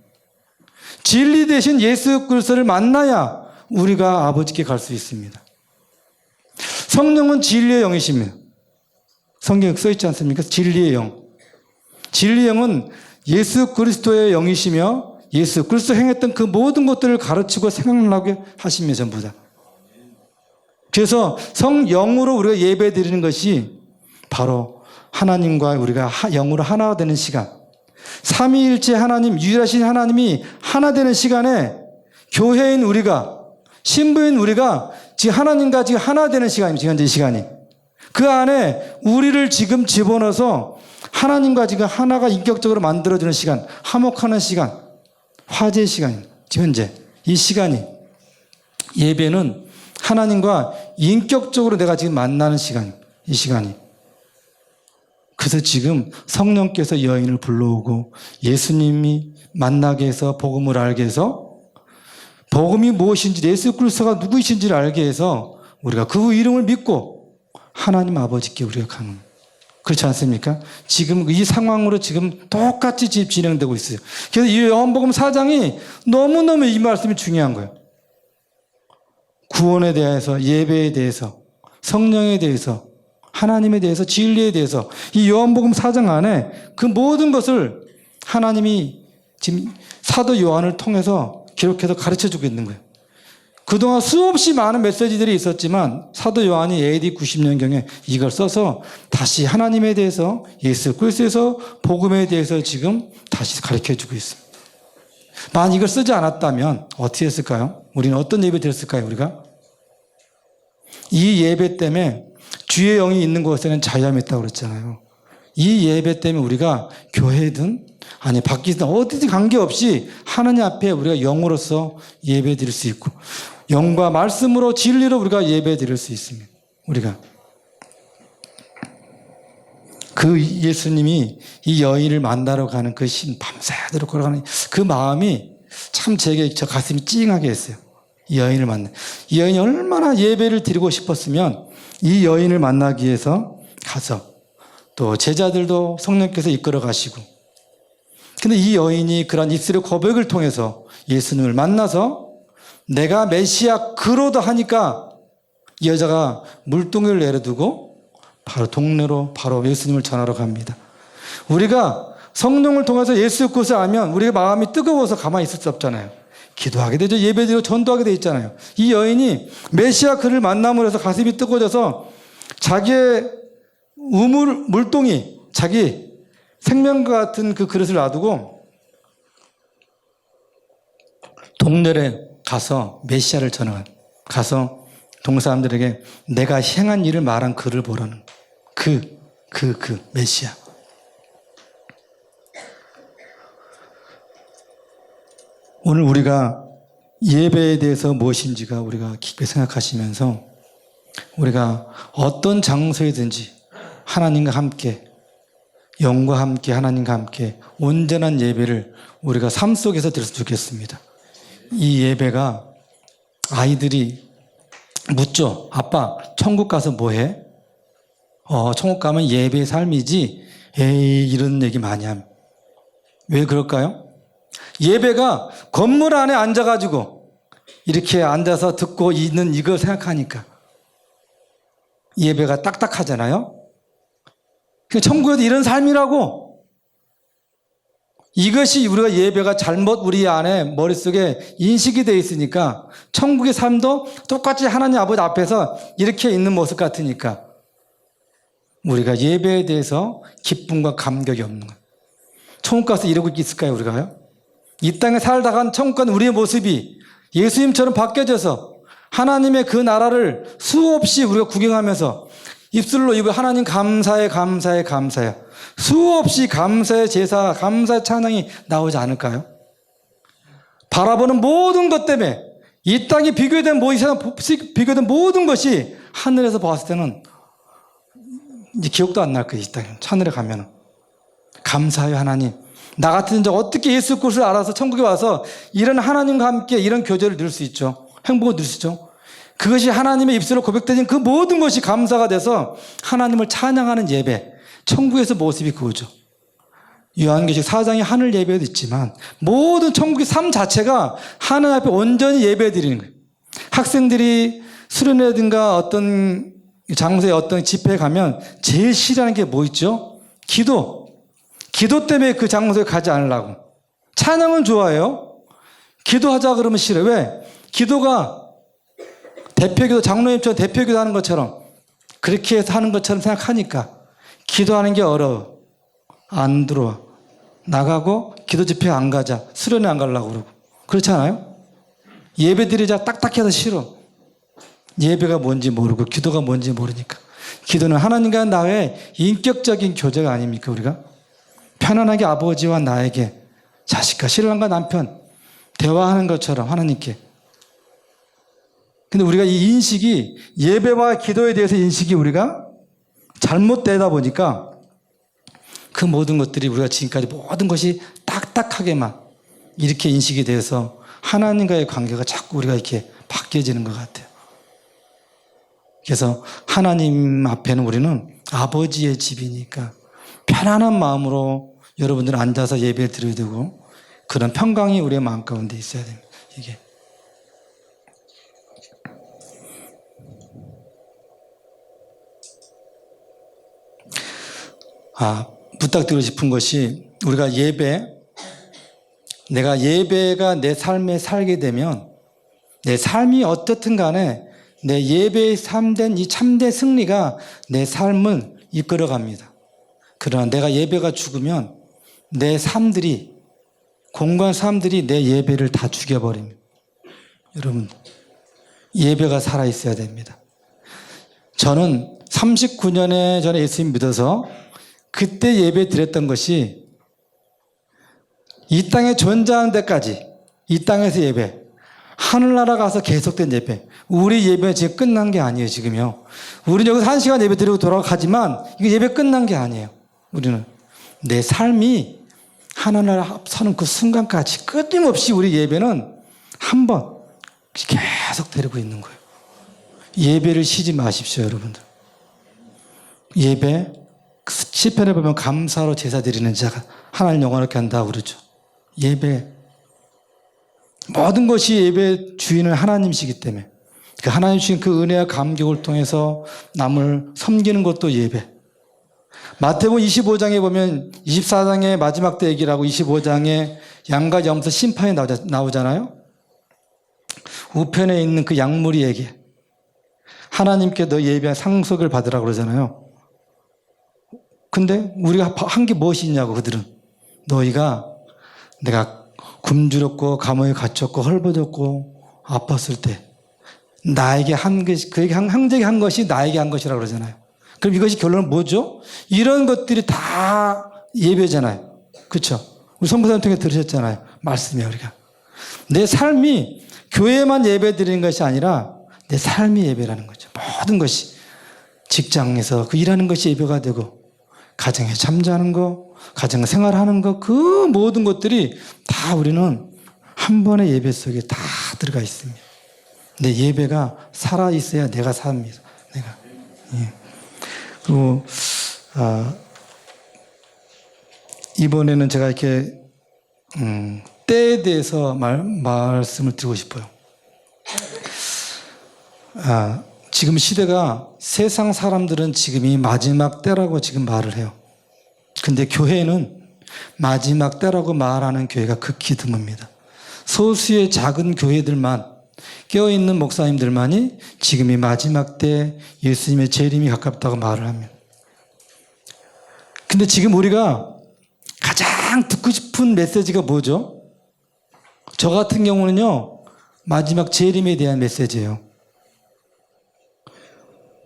진리 대신 예수 그리스도를 만나야 우리가 아버지께 갈 수 있습니다. 성령은 진리의 영이십니다. 성경에 써 있지 않습니까? 진리의 영. 진리의 영은 예수 그리스도의 영이시며 예수 그리스도 행했던 그 모든 것들을 가르치고 생각나게 하시며 전부 다. 그래서 성령으로 우리가 예배 드리는 것이 바로 하나님과 우리가 영으로 하나가 되는 시간, 삼위일체 하나님, 유일하신 하나님이 하나 되는 시간에 교회인 우리가, 신부인 우리가 지금 하나님과 지금 하나 되는 시간입니다. 지금 현재 이 시간이. 그 안에 우리를 지금 집어넣어서 하나님과 지금 하나가 인격적으로 만들어지는 시간, 화목하는 시간, 화제의 시간입니다. 지금 현재 이 시간이, 예배는 하나님과 인격적으로 내가 지금 만나는 시간입니다. 이 시간이. 그래서 지금 성령께서 여인을 불러오고 예수님이 만나게 해서 복음을 알게 해서 복음이 무엇인지, 예수 그리스도가 누구이신지를 알게 해서 우리가 그 이름을 믿고 하나님 아버지께 우리가 가는, 그렇지 않습니까? 지금 이 상황으로 지금 똑같이 진행되고 있어요. 그래서 이 요한복음 4장이 너무너무 이 말씀이 중요한 거예요. 구원에 대해서, 예배에 대해서, 성령에 대해서, 하나님에 대해서, 진리에 대해서 이 요한복음 4장 안에 그 모든 것을 하나님이 지금 사도 요한을 통해서 기록해서 가르쳐주고 있는 거예요. 그동안 수없이 많은 메시지들이 있었지만 사도 요한이 AD 90년경에 이걸 써서 다시 하나님에 대해서, 예수 그리스도에서 복음에 대해서 지금 다시 가르쳐주고 있습니다. 만약 이걸 쓰지 않았다면 어떻게 했을까요? 우리는 어떤 예배 드렸을까요? 우리가? 이 예배 때문에 주의 영이 있는 곳에는 자유함이 있다고 그랬잖아요. 이 예배 때문에 우리가 교회든 아니 밖이든 어디든 관계없이 하나님 앞에 우리가 영으로서 예배 드릴 수 있고 영과 말씀으로 진리로 우리가 예배 드릴 수 있습니다. 우리가 그 예수님이 이 여인을 만나러 가는 그 밤새도록 걸어가는 그 마음이 참 제게 저 가슴이 찡하게 했어요. 이 여인을 만나. 이 여인이 얼마나 예배를 드리고 싶었으면 이 여인을 만나기 위해서 가서 또 제자들도 성령께서 이끌어 가시고, 근데 이 여인이 그런 입술의 고백을 통해서 예수님을 만나서 내가 메시아 그로다 하니까 이 여자가 물동이를 내려두고 바로 동네로 바로 예수님을 전하러 갑니다. 우리가 성령을 통해서 예수 그것을 알면 우리가 마음이 뜨거워서 가만히 있을 수 없잖아요. 기도하게 되죠. 예배드리고 전도하게 돼 있잖아요. 이 여인이 메시아 그를 만남으로 해서 가슴이 뜨거워져서 자기의 물동이, 자기 생명과 같은 그 그릇을 놔두고 동네에 가서 메시아를 전하는, 가서 동네 사람들에게 내가 행한 일을 말한 그를 보라는 그 메시아. 오늘 우리가 예배에 대해서 무엇인지가 우리가 깊게 생각하시면서 우리가 어떤 장소에든지 하나님과 함께, 영과 함께, 하나님과 함께 온전한 예배를 우리가 삶 속에서 드렸으면 좋겠습니다. 이 예배가 아이들이 묻죠. 아빠, 천국 가서 뭐 해? 천국 가면 예배의 삶이지. 에이, 이런 얘기 많이 함. 왜 그럴까요? 예배가 건물 안에 앉아가지고 이렇게 앉아서 듣고 있는 이걸 생각하니까 예배가 딱딱하잖아요. 천국에도 이런 삶이라고. 이것이 우리가 예배가 잘못 우리 안에 머릿속에 인식이 되어 있으니까 천국의 삶도 똑같이 하나님 아버지 앞에서 이렇게 있는 모습 같으니까 우리가 예배에 대해서 기쁨과 감격이 없는 거예요. 천국 가서 이러고 있을까요, 우리가요? 이 땅에 살다간 천국 가는 우리의 모습이 예수님처럼 바뀌어져서 하나님의 그 나라를 수없이 우리가 구경하면서 입술로 이거 하나님 감사해, 감사해, 감사해. 수없이 감사의 제사, 감사의 찬양이 나오지 않을까요? 바라보는 모든 것 때문에 이 땅이 비교된 비교된 모든 것이 하늘에서 봤을 때는 이제 기억도 안 날 거예요. 이 땅에 하늘에 가면은 감사해요, 하나님. 나 같은 자 어떻게 예수 그리스도를 알아서 천국에 와서 이런 하나님과 함께 이런 교제를 누릴 수 있죠. 행복을 누릴 수 있죠. 그것이 하나님의 입술로 고백되는 그 모든 것이 감사가 돼서 하나님을 찬양하는 예배, 천국에서 모습이 그거죠. 요한계시록 4장에 하늘 예배도 있지만 모든 천국의 삶 자체가 하나님 앞에 온전히 예배 드리는 거예요. 학생들이 수련회든가 어떤 장소에 어떤 집회에 가면 제일 싫어하는 게 뭐 있죠? 기도. 기도 때문에 그 장소에 가지 않으려고. 찬양은 좋아해요. 기도하자 그러면 싫어요. 왜? 기도가 대표기도, 장로님처럼 대표기도 하는 것처럼 그렇게 해서 하는 것처럼 생각하니까 기도하는 게 어려워. 안 들어와. 나가고 기도 집회 안 가자. 수련회 안 가려고 그러고. 그렇지 않아요? 예배 드리자 딱딱해서 싫어. 예배가 뭔지 모르고 기도가 뭔지 모르니까. 기도는 하나님과 나의 인격적인 교제가 아닙니까, 우리가? 편안하게 아버지와 나에게, 자식과 신랑과 남편 대화하는 것처럼 하나님께. 근데 우리가 이 인식이, 예배와 기도에 대해서 인식이 우리가 잘못되다 보니까 그 모든 것들이 우리가 지금까지 모든 것이 딱딱하게만 이렇게 인식이 돼서 하나님과의 관계가 자꾸 우리가 이렇게 바뀌어지는 것 같아요. 그래서 하나님 앞에는 우리는 아버지의 집이니까 편안한 마음으로 여러분들 앉아서 예배를 드려야 되고 그런 평강이 우리의 마음 가운데 있어야 됩니다. 이게. 부탁드리고 싶은 것이 우리가 내가 예배가 내 삶에 살게 되면 내 삶이 어떻든 간에 내 예배의 삶된 이 참된 승리가 내 삶을 이끌어갑니다. 그러나 내가 예배가 죽으면 내 삶들이, 공간 삶들이 내 예배를 다 죽여버립니다. 여러분, 예배가 살아있어야 됩니다. 저는 39년에 전에 예수님 믿어서 그때 예배 드렸던 것이 이 땅에 존재하는 데까지, 이 땅에서 예배, 하늘나라 가서 계속된 예배. 우리 예배는 지금 끝난 게 아니에요, 지금요. 우리는 여기서 1시간 예배 드리고 돌아가지만 이거 예배 끝난 게 아니에요. 우리는 내 삶이 하늘나라 서는 그 순간까지 끊임없이 우리 예배는 한 번 계속 데리고 있는 거예요. 예배를 쉬지 마십시오, 여러분들. 예배, 시편에 보면 감사로 제사 드리는 자가 하나님 영원하게 한다고 그러죠. 예배, 모든 것이 예배 주인은 하나님이시기 때문에 그 하나님 주신 그 은혜와 감격을 통해서 남을 섬기는 것도 예배. 마태복음 25장에 보면 24장의 마지막 때 얘기를 하고 25장에 양과 염소 심판이 나오잖아요. 우편에 있는 그 양무리에게 하나님께 너 예배한 상속을 받으라고 그러잖아요. 근데 우리가 한 게 무엇이 있냐고, 그들은. 너희가 내가 굶주렸고 감옥에 갇혔고 헐벗었고 아팠을 때 나에게 한 것이, 그에게 형제에게 한 것이 나에게 한 것이라고 그러잖아요. 그럼 이것이 결론은 뭐죠? 이런 것들이 다 예배잖아요. 그렇죠? 우리 선교사님 통해 들으셨잖아요. 말씀이에요, 우리가. 내 삶이 교회만 예배 드리는 것이 아니라 내 삶이 예배라는 거죠. 모든 것이 직장에서 그 일하는 것이 예배가 되고 가정에 잠자는 거, 가정 생활하는 거, 그 모든 것들이 다 우리는 한 번의 예배 속에 다 들어가 있습니다. 내 예배가 살아있어야 내가 삽니다. 내가. 예. 그리고, 이번에는 제가 이렇게, 때에 대해서 말씀을 드리고 싶어요. 지금 시대가 세상 사람들은 지금이 마지막 때라고 지금 말을 해요. 근데 교회는 마지막 때라고 말하는 교회가 극히 드뭅니다. 소수의 작은 교회들만, 깨어있는 목사님들만이 지금이 마지막 때 예수님의 재림이 가깝다고 말을 합니다. 근데 지금 우리가 가장 듣고 싶은 메시지가 뭐죠? 저 같은 경우는요, 마지막 재림에 대한 메시지예요.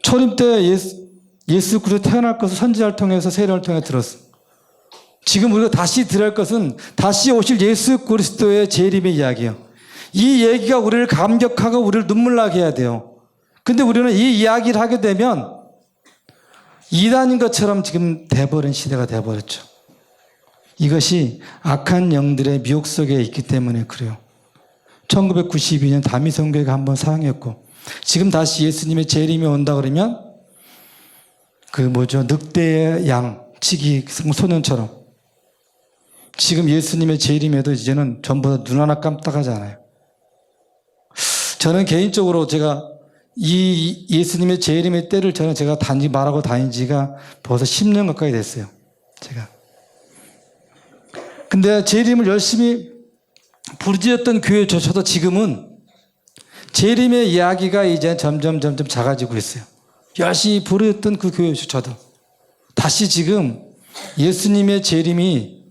초림 때 예수 그리스도 태어날 것을 선지자를 통해서 세례를 통해 들었어. 지금 우리가 다시 들을 것은 다시 오실 예수 그리스도의 재림의 이야기예요. 이 얘기가 우리를 감격하고 우리를 눈물 나게 해야 돼요. 근데 우리는 이 이야기를 하게 되면 이단인 것처럼 지금 돼버린 시대가 돼버렸죠. 이것이 악한 영들의 미혹 속에 있기 때문에 그래요. 1992년 다미성교회가 한번 사용했고 지금 다시 예수님의 재림이 온다 그러면 늑대의 양, 지기 소년처럼. 지금 예수님의 재림에도 이제는 전부 다 눈 하나 깜짝하지 않아요. 저는 개인적으로 제가 이 예수님의 재림의 때를 제가 단지 말하고 다닌 지가 벌써 10년 가까이 됐어요. 제가. 근데 재림을 열심히 부르짖었던 교회 저도 지금은 재림의 이야기가 이제 점점 작아지고 있어요. 열심히 부르짖었던 그 교회 저도 다시 지금 예수님의 재림이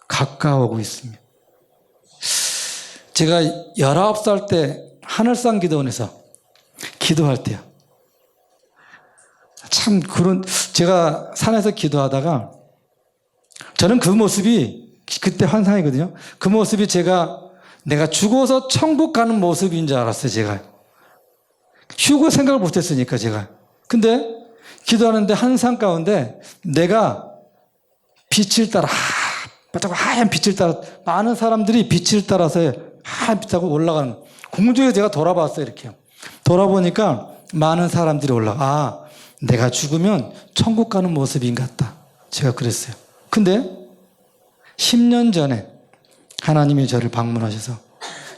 가까워오고 있습니다. 제가 19살 때 하늘상 기도원에서 기도할 때요. 참 제가 산에서 기도하다가 저는 그 모습이 그때 환상이거든요. 그 모습이 내가 죽어서 천국 가는 모습인 줄 알았어요, 제가. 휴고 생각을 못 했으니까, 제가. 근데 기도하는데 한산 가운데 내가 빛을 따라, 하얀 빛을 따라, 많은 사람들이 빛을 따라서 하얀 빛하고 올라가는, 공중에 제가 돌아봤어요, 이렇게요. 돌아보니까 많은 사람들이 올라가. 내가 죽으면 천국 가는 모습인 것 같다. 제가 그랬어요. 근데 10년 전에 하나님이 저를 방문하셔서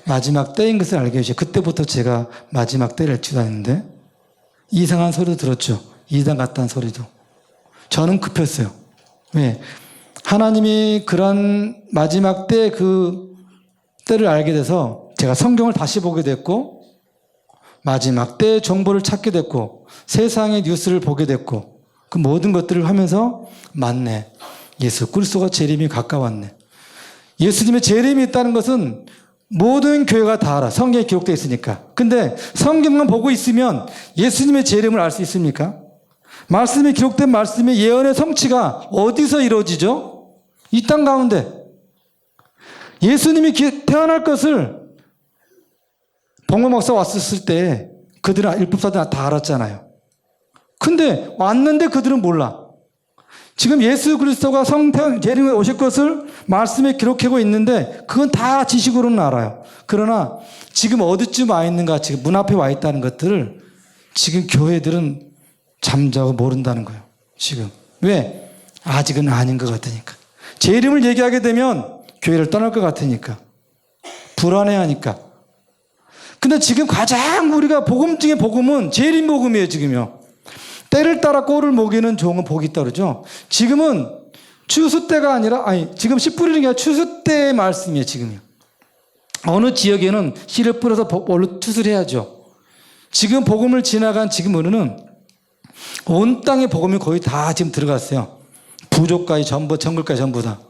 마지막 때인 것을 알게 해주셔서 그때부터 제가 마지막 때를 기도했는데 이상한 소리도 들었죠. 이단 같다는 소리도. 저는 급했어요. 왜? 하나님이 그런 마지막 때 그 때를 알게 돼서 제가 성경을 다시 보게 됐고 마지막 때의 정보를 찾게 됐고 세상의 뉴스를 보게 됐고 그 모든 것들을 하면서 맞네. 예수 그리스도가 재림이 가까웠네. 예수님의 재림이 있다는 것은 모든 교회가 다 알아. 성경에 기록되어 있으니까. 근데 성경만 보고 있으면 예수님의 재림을 알 수 있습니까? 말씀이 기록된 말씀의 예언의 성취가 어디서 이루어지죠? 이 땅 가운데. 예수님이 태어날 것을 복모 목사 왔었을 때 그들은 율법사들 다 알았잖아요. 근데 왔는데 그들은 몰라. 지금 예수 그리스도가 재림에 오실 것을 말씀에 기록하고 있는데 그건 다 지식으로는 알아요. 그러나 지금 어디쯤 와 있는가, 지금 문 앞에 와 있다는 것들을 지금 교회들은 잠자고 모른다는 거예요. 지금. 왜? 아직은 아닌 것 같으니까. 재림을 얘기하게 되면 교회를 떠날 것 같으니까. 불안해하니까. 근데 지금 가장 우리가 복음 중에 복음은 재림 복음이에요, 지금요. 때를 따라 꼴을 먹이는 종은 복이 있다 그러죠. 지금은 추수 때가 아니라, 지금 씨 뿌리는 게 아니라 추수 때의 말씀이에요, 지금요. 어느 지역에는 씨를 뿌려서 원로 추수를 해야죠. 지금 복음을 지나간 지금으로는 온 땅의 복음이 거의 다 지금 들어갔어요. 부족까지 전부, 정글까지 전부 다.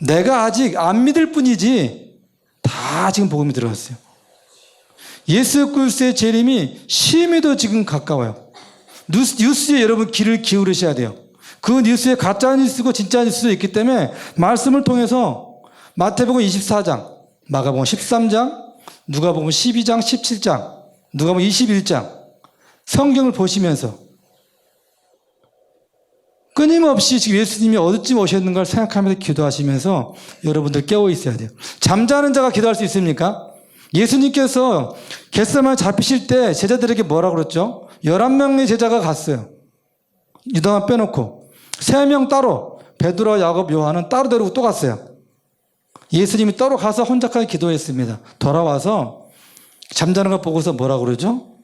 내가 아직 안 믿을 뿐이지 다 지금 복음이 들어갔어요. 예수 그리스도의 재림이 심히도 지금 가까워요. 뉴스에 여러분 귀를 기울이셔야 돼요. 그 뉴스에 가짜 뉴스고 진짜 뉴스도 있기 때문에 말씀을 통해서 마태복음 24장, 마가복음 13장, 누가복음 12장, 17장, 누가복음 21장 성경을 보시면서 끊임없이 지금 예수님이 어디쯤 오셨는가를 생각하면서 기도하시면서 여러분들 깨어 있어야 돼요. 잠자는 자가 기도할 수 있습니까? 예수님께서 겟세마네 잡히실 때 제자들에게 뭐라고 그랬죠? 11명의 제자가 갔어요. 유다만 빼놓고 3명 따로, 베드로, 야곱, 요한은 따로 데리고 또 갔어요. 예수님이 따로 가서 혼자까지 기도했습니다. 돌아와서 잠자는 거 보고서 뭐라고 그러죠?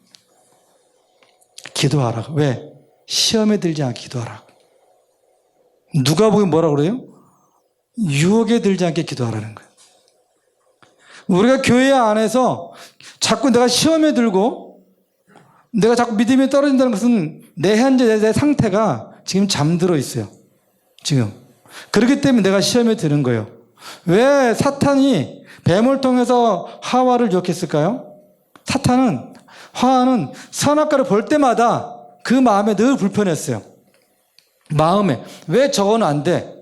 기도하라고. 왜? 시험에 들지 않게 기도하라고. 누가 보기 뭐라고 그래요? 유혹에 들지 않게 기도하라는 거예요. 우리가 교회 안에서 자꾸 내가 시험에 들고 내가 자꾸 믿음이 떨어진다는 것은 내 현재 내 상태가 지금 잠들어 있어요. 지금. 그렇기 때문에 내가 시험에 드는 거예요. 왜 사탄이 뱀을 통해서 하와를 유혹했을까요? 하와는 선악과를 볼 때마다 그 마음에 늘 불편했어요. 마음에. 왜 저건 안 돼?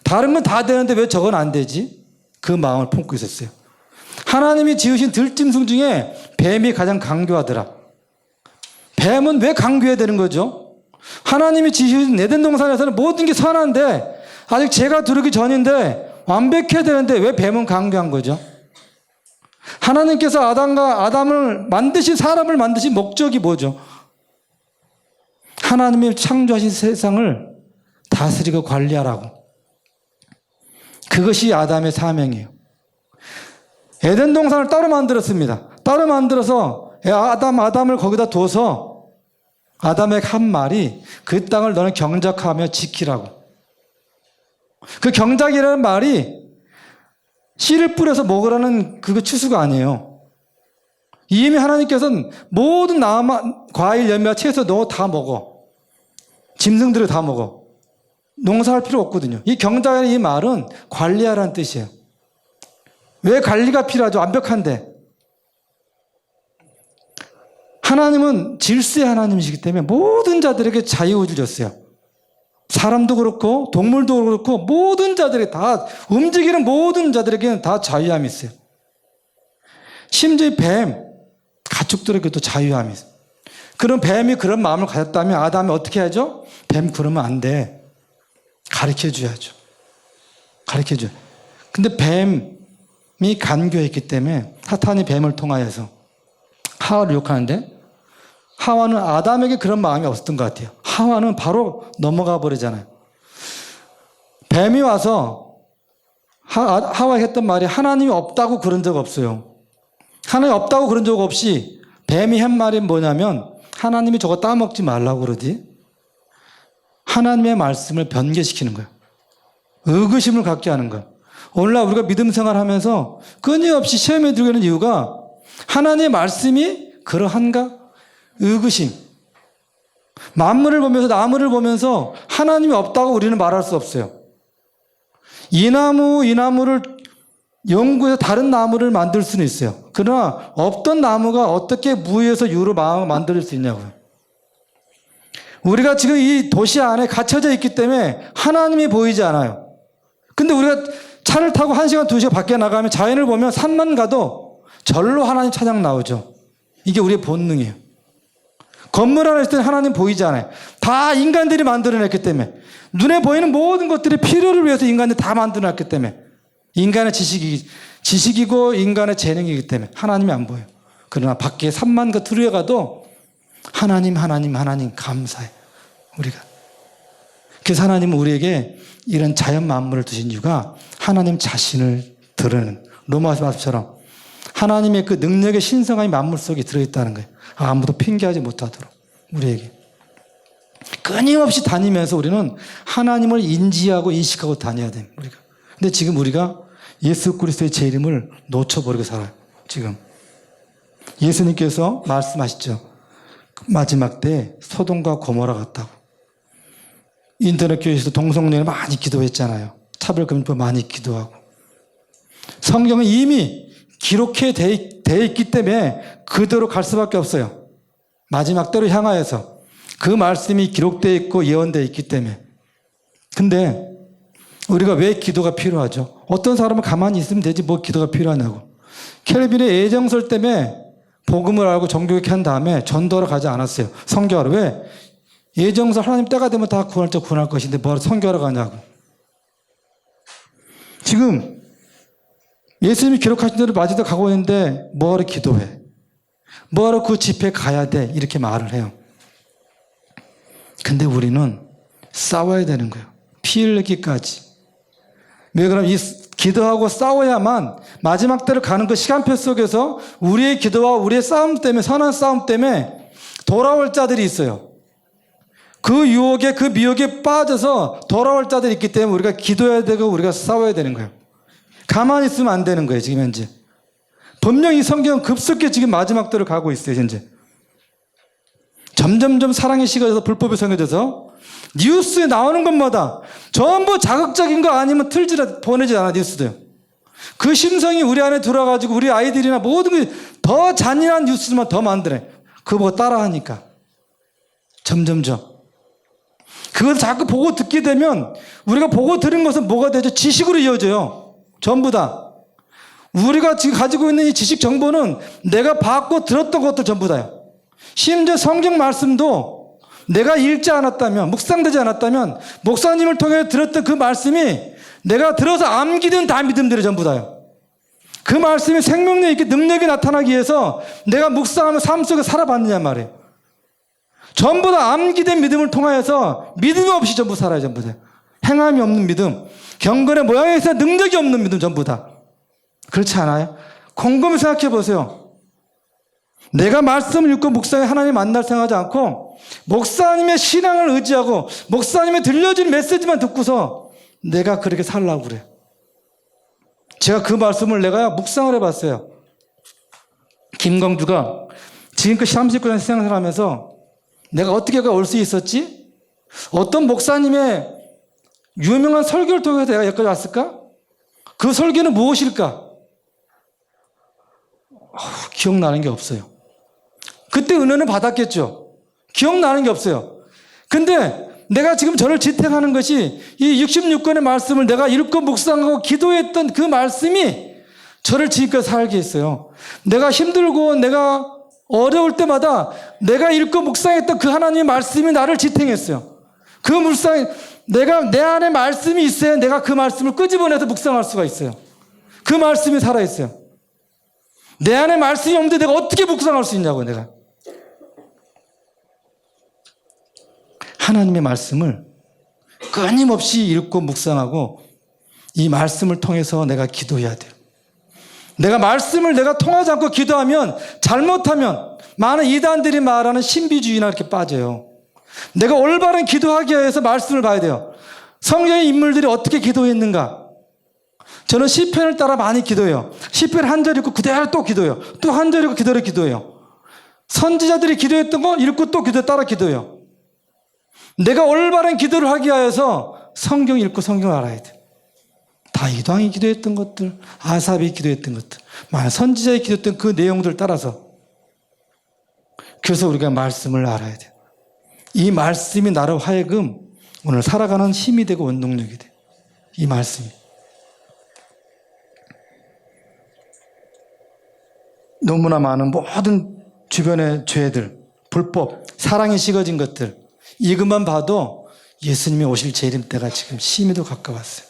다른 건 다 되는데 왜 저건 안 되지? 그 마음을 품고 있었어요. 하나님이 지으신 들짐승 중에 뱀이 가장 강교하더라. 뱀은 왜 강교해야 되는 거죠? 하나님이 지으신 에덴 동산에서는 모든 게 선한데 아직 죄가 들어오기 전인데 완벽해야 되는데 왜 뱀은 강교한 거죠? 하나님께서 아담을 만드신, 사람을 만드신 목적이 뭐죠? 하나님이 창조하신 세상을 다스리고 관리하라고. 그것이 아담의 사명이에요. 에덴 동산을 따로 만들었습니다. 따로 만들어서 아담을 거기다 둬서 아담에게 한 말이 그 땅을 너는 경작하며 지키라고. 그 경작이라는 말이 씨를 뿌려서 먹으라는 그거 추수가 아니에요. 이미 하나님께서는 모든 과일, 열매와 채소 너 다 먹어. 짐승들을 다 먹어. 농사할 필요 없거든요. 이 경작이라는 이 말은 관리하라는 뜻이에요. 왜 관리가 필요하죠? 완벽한데. 하나님은 질서의 하나님이시기 때문에 모든 자들에게 자유를 줬어요. 사람도 그렇고 동물도 그렇고 모든 자들에게 다 움직이는 모든 자들에게는 다 자유함이 있어요. 심지어 뱀, 가축들에게도 자유함이 있어요. 그럼 뱀이 그런 마음을 가졌다면 아담이 어떻게 하죠? 뱀 그러면 안 돼. 가르쳐줘야죠. 가르쳐줘요. 근데 뱀이 간교했기 때문에 사탄이 뱀을 통하여서 하와를 유혹하는데 하와는 아담에게 그런 마음이 없었던 것 같아요. 하와는 바로 넘어가 버리잖아요. 뱀이 와서 하와가 했던 말이 하나님이 없다고 그런 적 없어요. 하나님이 없다고 그런 적 없이 뱀이 한 말이 뭐냐면 하나님이 저거 따먹지 말라고 그러지. 하나님의 말씀을 변개시키는 거예요. 의구심을 갖게 하는 거예요. 오늘날 우리가 믿음 생활하면서 끊임없이 시험에 들게 되는 이유가 하나님의 말씀이 그러한가? 의구심. 만물을 보면서 나무를 보면서 하나님이 없다고 우리는 말할 수 없어요. 이 나무를 연구해서 다른 나무를 만들 수는 있어요. 그러나 없던 나무가 어떻게 무에서 유로 만들 수 있냐고요. 우리가 지금 이 도시 안에 갇혀져 있기 때문에 하나님이 보이지 않아요. 근데 우리가 차를 타고 1시간, 2시간 밖에 나가면 자연을 보면 산만 가도 절로 하나님 찬양 나오죠. 이게 우리의 본능이에요. 건물 안에 있을 때는 하나님 보이지 않아요. 다 인간들이 만들어냈기 때문에. 눈에 보이는 모든 것들이 필요를 위해서 인간들이 다 만들어놨기 때문에. 인간의 지식이고 인간의 재능이기 때문에 하나님이 안 보여요. 그러나 밖에 산만 가 들어가도 하나님 감사해. 우리가. 그래서 하나님은 우리에게 이런 자연 만물을 두신 이유가 하나님 자신을 드러내는 로마서 말씀처럼 하나님의 그 능력의 신성함이 만물 속에 들어있다는 거예요. 아무도 핑계하지 못하도록 우리에게. 끊임없이 다니면서 우리는 하나님을 인지하고 인식하고 다녀야 돼요. 우리가. 근데 지금 우리가 예수 그리스도의 제 이름을 놓쳐버리고 살아요. 지금. 예수님께서 말씀하시죠. 마지막 때 소돔과 고모라 같다고. 인터넷 교회에서 동성연애 많이 기도했잖아요. 차별금지법 많이 기도하고. 성경은 이미 기록해 돼 있기 때문에 그대로 갈 수밖에 없어요. 마지막 때로 향하여서 그 말씀이 기록되어 있고 예언되어 있기 때문에. 근데 우리가 왜 기도가 필요하죠? 어떤 사람은 가만히 있으면 되지 뭐 기도가 필요하냐고. 켈빈의 애정설 때문에 복음을 알고 정교육해 한 다음에 전도하러 가지 않았어요. 선교하러. 왜? 예정설 하나님 때가 되면 다 구원할 것인데 뭐하러 선교하러 가냐고. 지금 예수님이 기록하신 대로 맞이도 가고 있는데 뭐하러 기도해? 뭐하러 그 집회 가야 돼? 이렇게 말을 해요. 근데 우리는 싸워야 되는 거예요. 피 흘리기까지. 왜 그러면 이 기도하고 싸워야만 마지막 때를 가는 그 시간표 속에서 우리의 기도와 우리의 싸움 때문에 선한 싸움 때문에 돌아올 자들이 있어요. 그 유혹에 그 미혹에 빠져서 돌아올 자들이 있기 때문에 우리가 기도해야 되고 우리가 싸워야 되는 거예요. 가만히 있으면 안 되는 거예요. 지금 현재. 분명히 성경은 급속히 지금 마지막 때를 가고 있어요. 현재. 점점점 사랑의 시가 돼서 불법이 성해져서 뉴스에 나오는 것마다 전부 자극적인 거 아니면 보내지 않아. 뉴스도요. 그 심성이 우리 안에 들어와가지고 우리 아이들이나 모든 게 더 잔인한 뉴스만 더 만드네. 그거 보고 따라하니까. 점점점. 그걸 자꾸 보고 듣게 되면 우리가 보고 들은 것은 뭐가 되죠? 지식으로 이어져요. 전부 다. 우리가 지금 가지고 있는 이 지식 정보는 내가 받고 들었던 것들 전부 다요. 심지어 성경 말씀도 내가 읽지 않았다면, 묵상되지 않았다면 목사님을 통해 들었던 그 말씀이 내가 들어서 암기된 다 믿음들이 전부 다요. 그 말씀이 생명력 있게 능력이 나타나기 위해서 내가 묵상하며 삶 속에 살아봤느냐 말이에요. 전부 다 암기된 믿음을 통하여서 믿음 없이 전부 살아요. 전부 다. 행함이 없는 믿음, 경건의 모양에 있어 능력이 없는 믿음 전부 다. 그렇지 않아요? 곰곰이 생각해 보세요. 내가 말씀을 읽고 목사님 하나님 만날 생각하지 않고 목사님의 신앙을 의지하고 목사님의 들려주는 메시지만 듣고서 내가 그렇게 살라고 그래요. 제가 그 말씀을 내가 묵상을 해봤어요. 김광주가 지금껏 39년 신앙생활 하면서 내가 어떻게 올 수 있었지? 어떤 목사님의 유명한 설교를 통해서 내가 여기까지 왔을까? 그 설교는 무엇일까? 기억나는 게 없어요. 그때 은혜는 받았겠죠. 기억나는 게 없어요. 근데 내가 지금 저를 지탱하는 것이 이 66권의 말씀을 내가 읽고 묵상하고 기도했던 그 말씀이 저를 지금껏 살게 했어요. 내가 힘들고 내가 어려울 때마다 내가 읽고 묵상했던 그 하나님의 말씀이 나를 지탱했어요. 그 내가 내 안에 말씀이 있어야 내가 그 말씀을 끄집어내서 묵상할 수가 있어요. 그 말씀이 살아있어요. 내 안에 말씀이 없는데 내가 어떻게 묵상할 수 있냐고 내가. 하나님의 말씀을 끊임없이 읽고 묵상하고 이 말씀을 통해서 내가 기도해야 돼요. 내가 말씀을 내가 통하지 않고 기도하면 잘못하면 많은 이단들이 말하는 신비주의나 이렇게 빠져요. 내가 올바른 기도하기 위해서 말씀을 봐야 돼요. 성경의 인물들이 어떻게 기도했는가? 저는 시편을 따라 많이 기도해요. 시편 한 절 읽고 그대로 또 기도해요. 또 한 절 읽고 그대로 기도해요. 선지자들이 기도했던 거 읽고 또 따라 기도해요. 내가 올바른 기도를 하기 위해서 성경 읽고 성경을 알아야 돼. 다윗 왕이 기도했던 것들, 아삽이 기도했던 것들, 많은 선지자의 기도했던 그 내용들을 따라서. 그래서 우리가 말씀을 알아야 돼. 이 말씀이 나로 하여금 오늘 살아가는 힘이 되고 원동력이 돼. 이 말씀이. 너무나 많은 모든 주변의 죄들, 불법, 사랑이 식어진 것들, 이것만 봐도 예수님이 오실 재림 때가 지금 심히도 가까웠어요.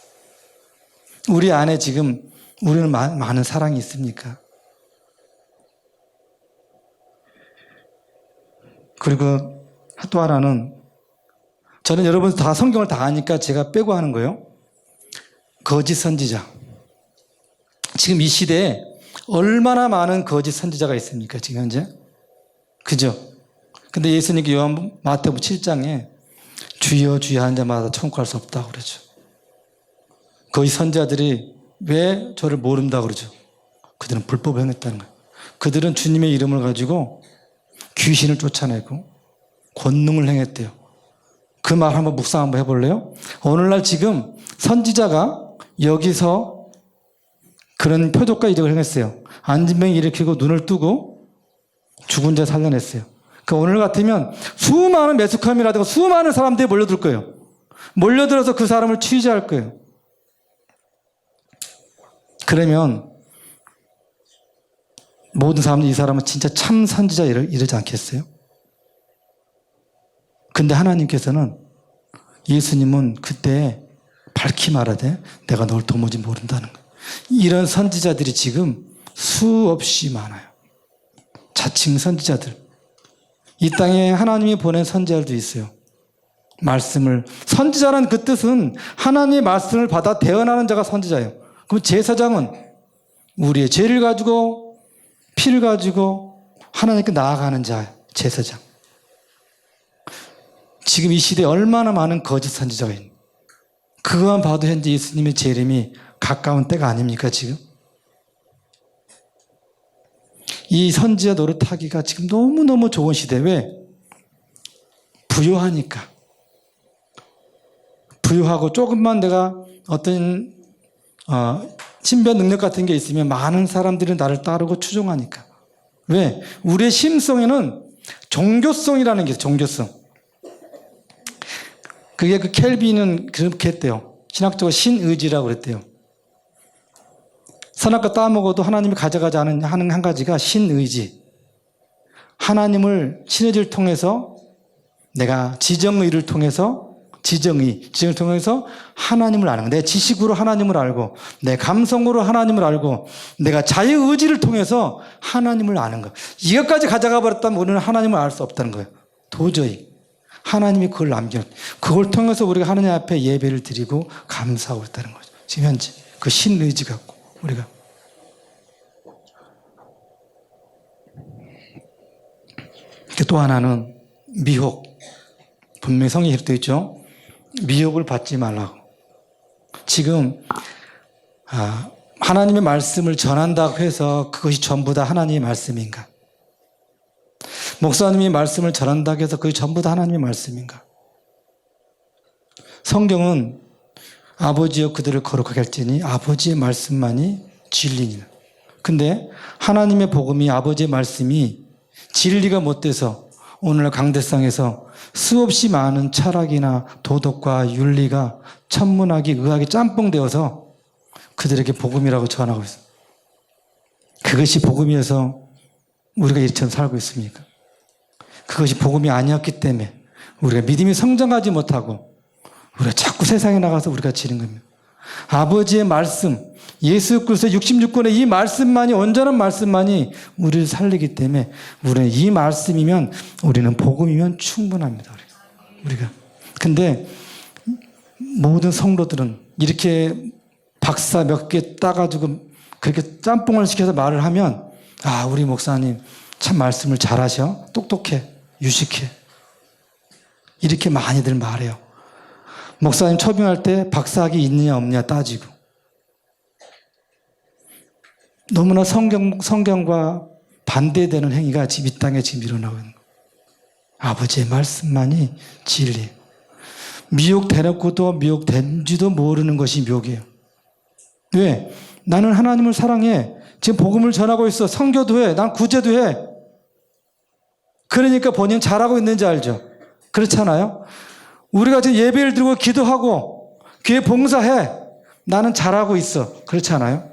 우리 안에 지금 우리는 많은 사랑이 있습니까? 그리고 또 하나는 저는 여러분 다 성경을 다 아니까 제가 빼고 하는 거예요. 거짓 선지자. 지금 이 시대에 얼마나 많은 거짓 선지자가 있습니까? 지금 현재? 그죠? 근데 예수님께 마태복음 7장에 주여 주여 하는 자마다 천국 갈 수 없다고 그러죠. 거짓 선지자들이 왜 저를 모른다고 그러죠? 그들은 불법을 행했다는 거예요. 그들은 주님의 이름을 가지고 귀신을 쫓아내고 권능을 행했대요. 그 말 한번 묵상 한번 해볼래요? 오늘날 지금 선지자가 여기서 그런 표적과 이적을 행했어요. 안진병 일으키고 눈을 뜨고 죽은 자 살려냈어요. 그러니까 오늘 같으면 수많은 매스컴이라든가 수많은 사람들이 몰려들 거예요. 몰려들어서 그 사람을 취재할 거예요. 그러면 모든 사람들이 이 사람은 진짜 참 선지자 이러지 않겠어요? 근데 하나님께서는 예수님은 그때 밝히 말하되 내가 널 도무지 모른다는 거예요. 이런 선지자들이 지금 수없이 많아요. 자칭 선지자들. 이 땅에 하나님이 보낸 선지자들도 있어요. 선지자라는 그 뜻은 하나님의 말씀을 받아 대언하는 자가 선지자예요. 그럼 제사장은 우리의 죄를 가지고 피를 가지고 하나님께 나아가는 자, 제사장. 지금 이 시대에 얼마나 많은 거짓 선지자가 있는, 그것만 봐도 현재 예수님의 재림이 가까운 때가 아닙니까 지금? 이 선지자 노릇하기가 지금 너무너무 좋은 시대. 왜? 부유하니까. 부유하고 조금만 내가 어떤 신변 능력 같은 게 있으면 많은 사람들이 나를 따르고 추종하니까. 왜? 우리의 심성에는 종교성이라는 게 있어요. 종교성. 그게 그 켈빈은 그렇게 했대요. 신학적으로 신의지라고 그랬대요. 선악과 따먹어도 하나님이 가져가지 않은 한 가지가 신의지. 하나님을 신의지를 통해서 내가 지정의를 통해서 지정을 통해서 하나님을 아는 거예요. 내 지식으로 하나님을 알고 내 감성으로 하나님을 알고 내가 자유의지를 통해서 하나님을 아는 거. 이것까지 가져가 버렸다면 우리는 하나님을 알 수 없다는 거예요. 도저히. 하나님이 그걸 그걸 통해서 우리가 하나님 앞에 예배를 드리고 감사하고 있다는 거죠. 지금 현재 그 신의지 갖고 우리가. 또 하나는 미혹. 분명히 성경에 되어 있죠. 미혹을 받지 말라고. 지금 하나님의 말씀을 전한다고 해서 그것이 전부 다 하나님의 말씀인가? 목사님이 말씀을 전한다고 해서 그것이 전부 다 하나님의 말씀인가? 성경은 아버지여 그들을 거룩하게 할지니 아버지의 말씀만이 진리니라. 근데 하나님의 복음이 아버지의 말씀이 진리가 못 돼서 오늘날 강대상에서 수없이 많은 철학이나 도덕과 윤리가 천문학이 의학이 짬뽕되어서 그들에게 복음이라고 전하고 있어요. 그것이 복음이어서 우리가 이처럼 살고 있습니까? 그것이 복음이 아니었기 때문에 우리가 믿음이 성장하지 못하고 우리가 자꾸 세상에 나가서 우리가 지는 겁니다. 아버지의 말씀, 예수 그리스도의 66권의 이 말씀만이, 온전한 말씀만이 우리를 살리기 때문에 우리는 이 말씀이면, 우리는 복음이면 충분합니다. 우리가. 근데 모든 성도들은 이렇게 박사 몇 개 따가지고 그렇게 짬뽕을 시켜서 말을 하면, 우리 목사님 참 말씀을 잘하셔. 똑똑해. 유식해. 이렇게 많이들 말해요. 목사님 초빙할 때 박사학위 있느냐 없느냐 따지고. 너무나 성경과 반대되는 행위가 지금 이 땅에 지금 일어나고 있는 거예요. 아버지의 말씀만이 진리예요. 미혹되놓고도 미혹된지도 모르는 것이 미혹이에요. 왜? 나는 하나님을 사랑해. 지금 복음을 전하고 있어. 선교도 해. 난 구제도 해. 그러니까 본인 잘하고 있는지 알죠? 그렇잖아요? 우리가 지금 예배를 드리고 기도하고 교회 봉사해. 나는 잘하고 있어. 그렇지 않아요?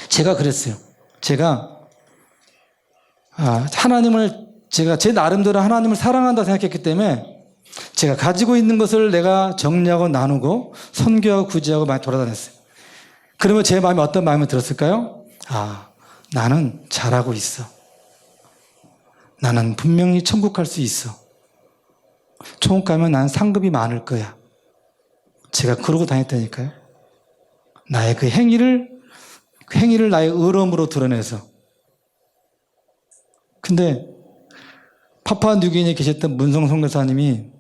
제가 그랬어요. 제가 하나님을, 제가 제 나름대로 하나님을 사랑한다 생각했기 때문에 제가 가지고 있는 것을 내가 정리하고 나누고 선교하고 구제하고 많이 돌아다녔어요. 그러면 제 마음에 어떤 마음이 들었을까요? 나는 잘하고 있어. 나는 분명히 천국 갈 수 있어. 천국 가면 난 상급이 많을 거야. 제가 그러고 다녔다니까요. 나의 그 행위를 나의 의로움으로 드러내서. 근데 파푸아뉴기니에 계셨던 문성 선교사님이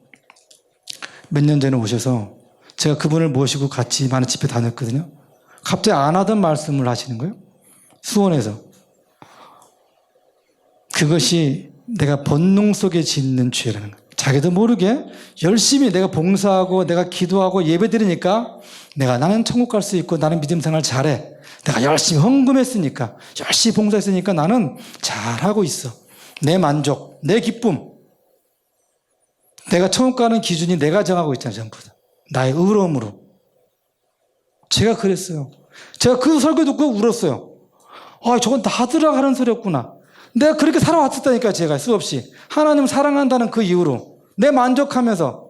몇 년 전에 오셔서 제가 그분을 모시고 같이 많은 집회 다녔거든요. 갑자기 안 하던 말씀을 하시는 거예요. 수원에서. 그것이 내가 본능 속에 짓는 죄라는 거예요. 자기도 모르게 열심히 내가 봉사하고 내가 기도하고 예배드리니까 나는 천국 갈 수 있고 나는 믿음 생활 잘해. 내가 열심히 헌금했으니까, 열심히 봉사했으니까 나는 잘하고 있어. 내 만족, 내 기쁨. 내가 천국 가는 기준이 내가 정하고 있잖아요. 전부 다. 나의 의로움으로. 제가 그랬어요. 제가 그 설교 듣고 울었어요. 저건 나더라 하는 소리였구나. 내가 그렇게 살아왔었다니까. 제가 수없이 하나님 사랑한다는 그 이유로 내 만족하면서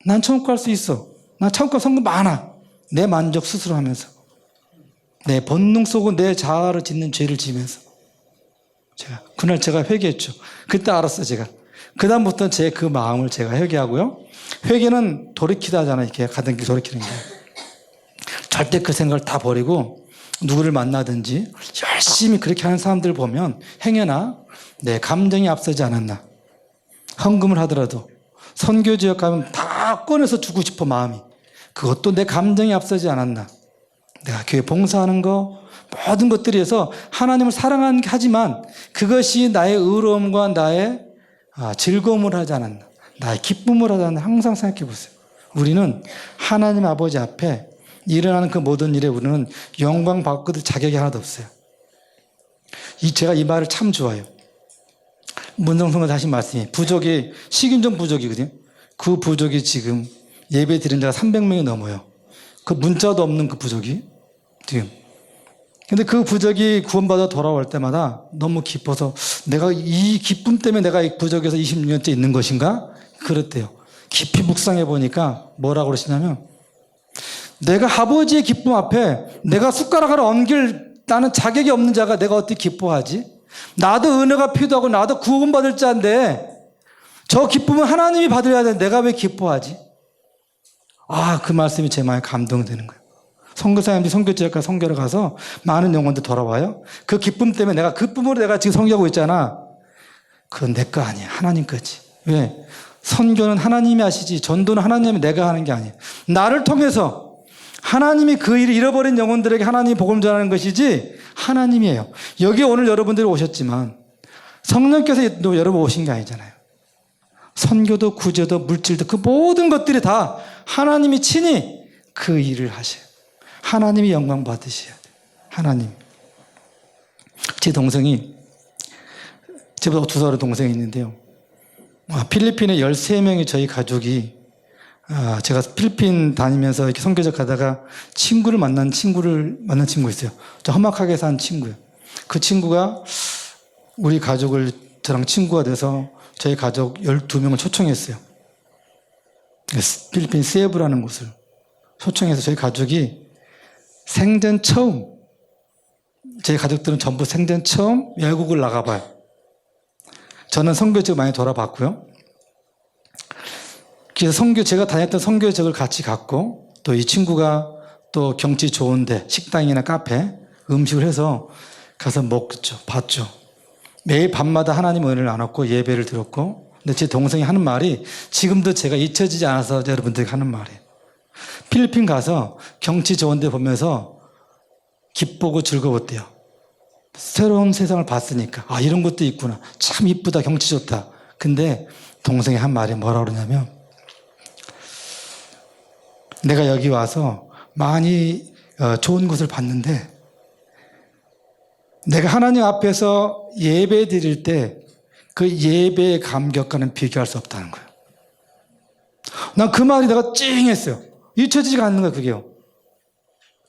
난 천국 갈 수 있어. 난 천국 갈 성금 많아. 내 만족 스스로 하면서 내 본능 속은 내 자아를 짓는 죄를 지면서 그날 제가 회개했죠. 그때 알았어요. 제가 그 다음부터는 제 그 마음을 제가 회개하고요. 회개는 돌이키다 하잖아요. 이렇게 가던 길 돌이키는 거예요. 절대 그 생각을 다 버리고 누구를 만나든지 열심히 그렇게 하는 사람들 보면 행여나 내 감정이 앞서지 않았나. 헌금을 하더라도 선교지역 가면 다 꺼내서 주고 싶어 마음이. 그것도 내 감정이 앞서지 않았나. 내가 교회 봉사하는 거 모든 것들에서 하나님을 사랑하는 게 하지만 그것이 나의 의로움과 나의 즐거움을 하지 않았나. 나의 기쁨을 하지 않았나. 항상 생각해 보세요. 우리는 하나님 아버지 앞에 일어나는 그 모든 일에 우리는 영광 받고도 자격이 하나도 없어요. 제가 이 말을 참 좋아해요. 문정성을 다시 말씀이 부족이 식인종 부족이거든요. 그 부족이 지금 예배 드린 자가 300명이 넘어요. 그 문자도 없는 그 부족이 지금. 근데 그 부족이 구원받아 돌아올 때마다 너무 기뻐서 내가 이 기쁨 때문에 내가 이 부족에서 26년째 있는 것인가? 그렇대요. 깊이 묵상해 보니까 뭐라고 그러시냐면 내가 아버지의 기쁨 앞에 내가 숟가락을 얹길 나는 자격이 없는 자가 내가 어떻게 기뻐하지? 나도 은혜가 필요하고 나도 구원받을 자인데 저 기쁨은 하나님이 받으려야 돼. 내가 왜 기뻐하지? 그 말씀이 제 마음에 감동되는 거예요. 선교사님들이 선교지역과 선교를 가서 많은 영혼들 돌아와요. 그 기쁨 때문에 내가 기쁨으로 내가 지금 선교하고 있잖아. 그건 내 거 아니야. 하나님 거지. 왜? 선교는 하나님이 하시지 전도는 하나님이 내가 하는 게 아니에요. 나를 통해서 하나님이 그 일을 잃어버린 영혼들에게 하나님이 복음 전하는 것이지 하나님이에요. 여기 오늘 여러분들이 오셨지만 성령께서 여러분 오신 게 아니잖아요. 선교도 구제도 물질도 그 모든 것들이 다 하나님이 친히 그 일을 하셔요. 하나님이 영광 받으셔야 돼요. 하나님. 제 동생이 저보다 2살 동생이 있는데요. 필리핀에 13명이 저희 가족이 제가 필리핀 다니면서 이렇게 선교적 가다가 만난 친구 있어요. 저 험악하게 산 친구예요. 그 친구가 우리 가족을 저랑 친구가 돼서 저희 가족 12명을 초청했어요. 필리핀 세부라는 곳을 초청해서 저희 가족이 생전 처음, 저희 가족들은 전부 생전 처음 외국을 나가봐요. 저는 선교지역 많이 돌아봤고요. 그래서 제가 다녔던 선교지역을 같이 갔고, 또 이 친구가 또 경치 좋은데 식당이나 카페 음식을 해서 가서 먹죠, 봤죠. 매일 밤마다 하나님 은혜를 나눴고 예배를 드렸고, 근데 제 동생이 하는 말이 지금도 제가 잊혀지지 않아서 여러분들에게 하는 말이에요. 필리핀 가서 경치 좋은 데 보면서 기쁘고 즐거웠대요. 새로운 세상을 봤으니까 이런 것도 있구나. 참 이쁘다. 경치 좋다. 근데 동생이 한 말이 뭐라 그러냐면 내가 여기 와서 많이 좋은 곳을 봤는데 내가 하나님 앞에서 예배 드릴 때 그 예배의 감격과는 비교할 수 없다는 거예요. 난 그 말이 내가 찡했어요. 잊혀지지가 않는 거예요. 그게요.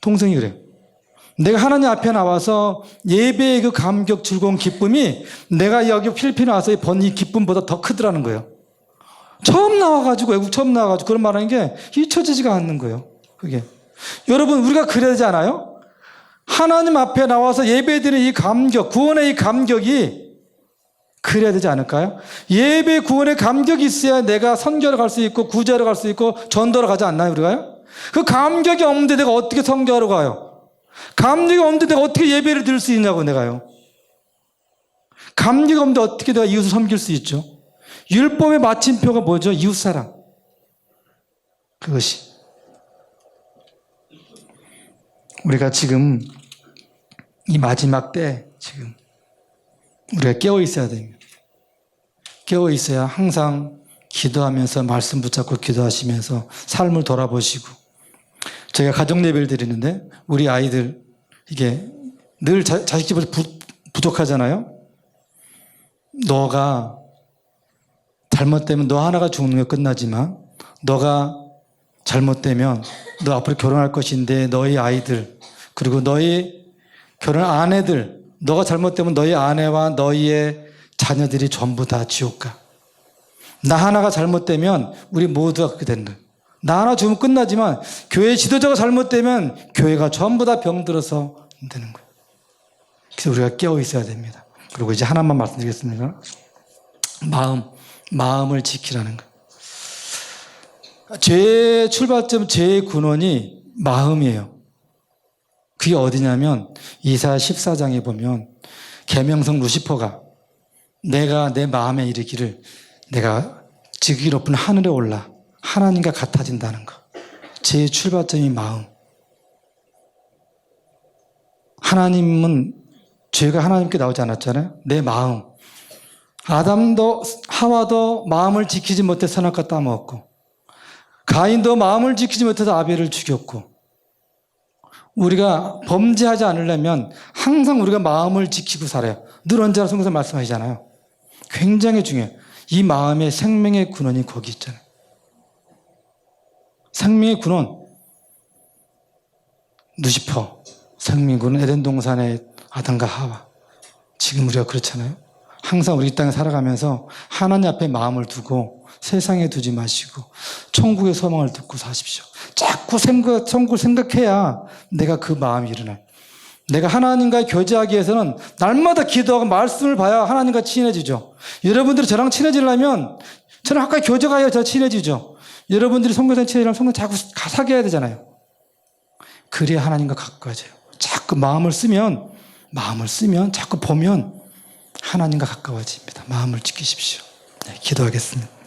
동생이 그래요. 내가 하나님 앞에 나와서 예배의 그 감격, 즐거운 기쁨이 내가 여기 필리핀에 와서 본 이 기쁨보다 더 크더라는 거예요. 외국 처음 나와가지고 그런 말 하는 게 잊혀지지가 않는 거예요. 그게. 여러분, 우리가 그래야 되지 않아요? 하나님 앞에 나와서 예배드리는 이 감격, 구원의 이 감격이 그래야 되지 않을까요? 예배 구원의 감격이 있어야 내가 선교를 갈 수 있고 구제하러 갈 수 있고 전도를 가지 않나요, 우리가요? 그 감격이 없는데 내가 어떻게 선교하러 가요? 감격이 없는데 내가 어떻게 예배를 드릴 수 있냐고, 내가요. 감격이 없는데 어떻게 내가 이웃을 섬길 수 있죠? 율법의 마침표가 뭐죠? 이웃사랑. 그것이. 우리가 지금 이 마지막 때 지금 우리가 깨어 있어야 됩니다. 깨어 있어야 항상 기도하면서 말씀 붙잡고 기도하시면서 삶을 돌아보시고, 저희가 가정 예배를 드리는데 우리 아이들 이게 늘 자식 집에서 부족하잖아요. 너가 잘못되면 너 하나가 죽는 게 끝나지만 너가 잘못되면 너 앞으로 결혼할 것인데 너희 아이들 그리고 너희 결혼 아내들, 너가 잘못되면 너희 아내와 너희의 자녀들이 전부 다 지옥 가. 나 하나가 잘못되면 우리 모두가 그렇게 되는 거예요. 나 하나 죽으면 끝나지만 교회 지도자가 잘못되면 교회가 전부 다 병들어서 되는 거예요. 그래서 우리가 깨어 있어야 됩니다. 그리고 이제 하나만 말씀드리겠습니다. 마음을 지키라는 거예요. 죄의 출발점, 죄의 근원이 마음이에요. 그게 어디냐면 이사야 14장에 보면 계명성 루시퍼가 내가 내 마음에 이르기를 내가 지극히 높은 하늘에 올라 하나님과 같아진다는 것. 제 출발점이 마음. 하나님은 죄가 하나님께 나오지 않았잖아요. 내 마음. 아담도 하와도 마음을 지키지 못해서 선악과 따먹었고, 가인도 마음을 지키지 못해서 아벨을 죽였고, 우리가 범죄하지 않으려면 항상 우리가 마음을 지키고 살아요. 늘 언제나 성경에서 말씀하시잖아요. 굉장히 중요해요. 이 마음의 생명의 근원이 거기 있잖아요. 생명의 근원. 루시퍼. 생명의 근원. 에덴 동산의 아담과 하와. 지금 우리가 그렇잖아요. 항상 우리 이 땅에 살아가면서 하나님 앞에 마음을 두고 세상에 두지 마시고 천국의 소망을 듣고 사십시오. 자꾸 천국을 생각해야 내가 그 마음이 일어나요. 내가 하나님과 교제하기 위해서는 날마다 기도하고 말씀을 봐야 하나님과 친해지죠. 여러분들이 저랑 친해지려면 저는 가까이 교제가 더 친해지죠. 여러분들이 성교사님 친해지려면 성교사님 자꾸 사귀어야 되잖아요. 그래야 하나님과 가까워져요. 자꾸 마음을 쓰면 자꾸 보면 하나님과 가까워집니다. 마음을 지키십시오. 네, 기도하겠습니다.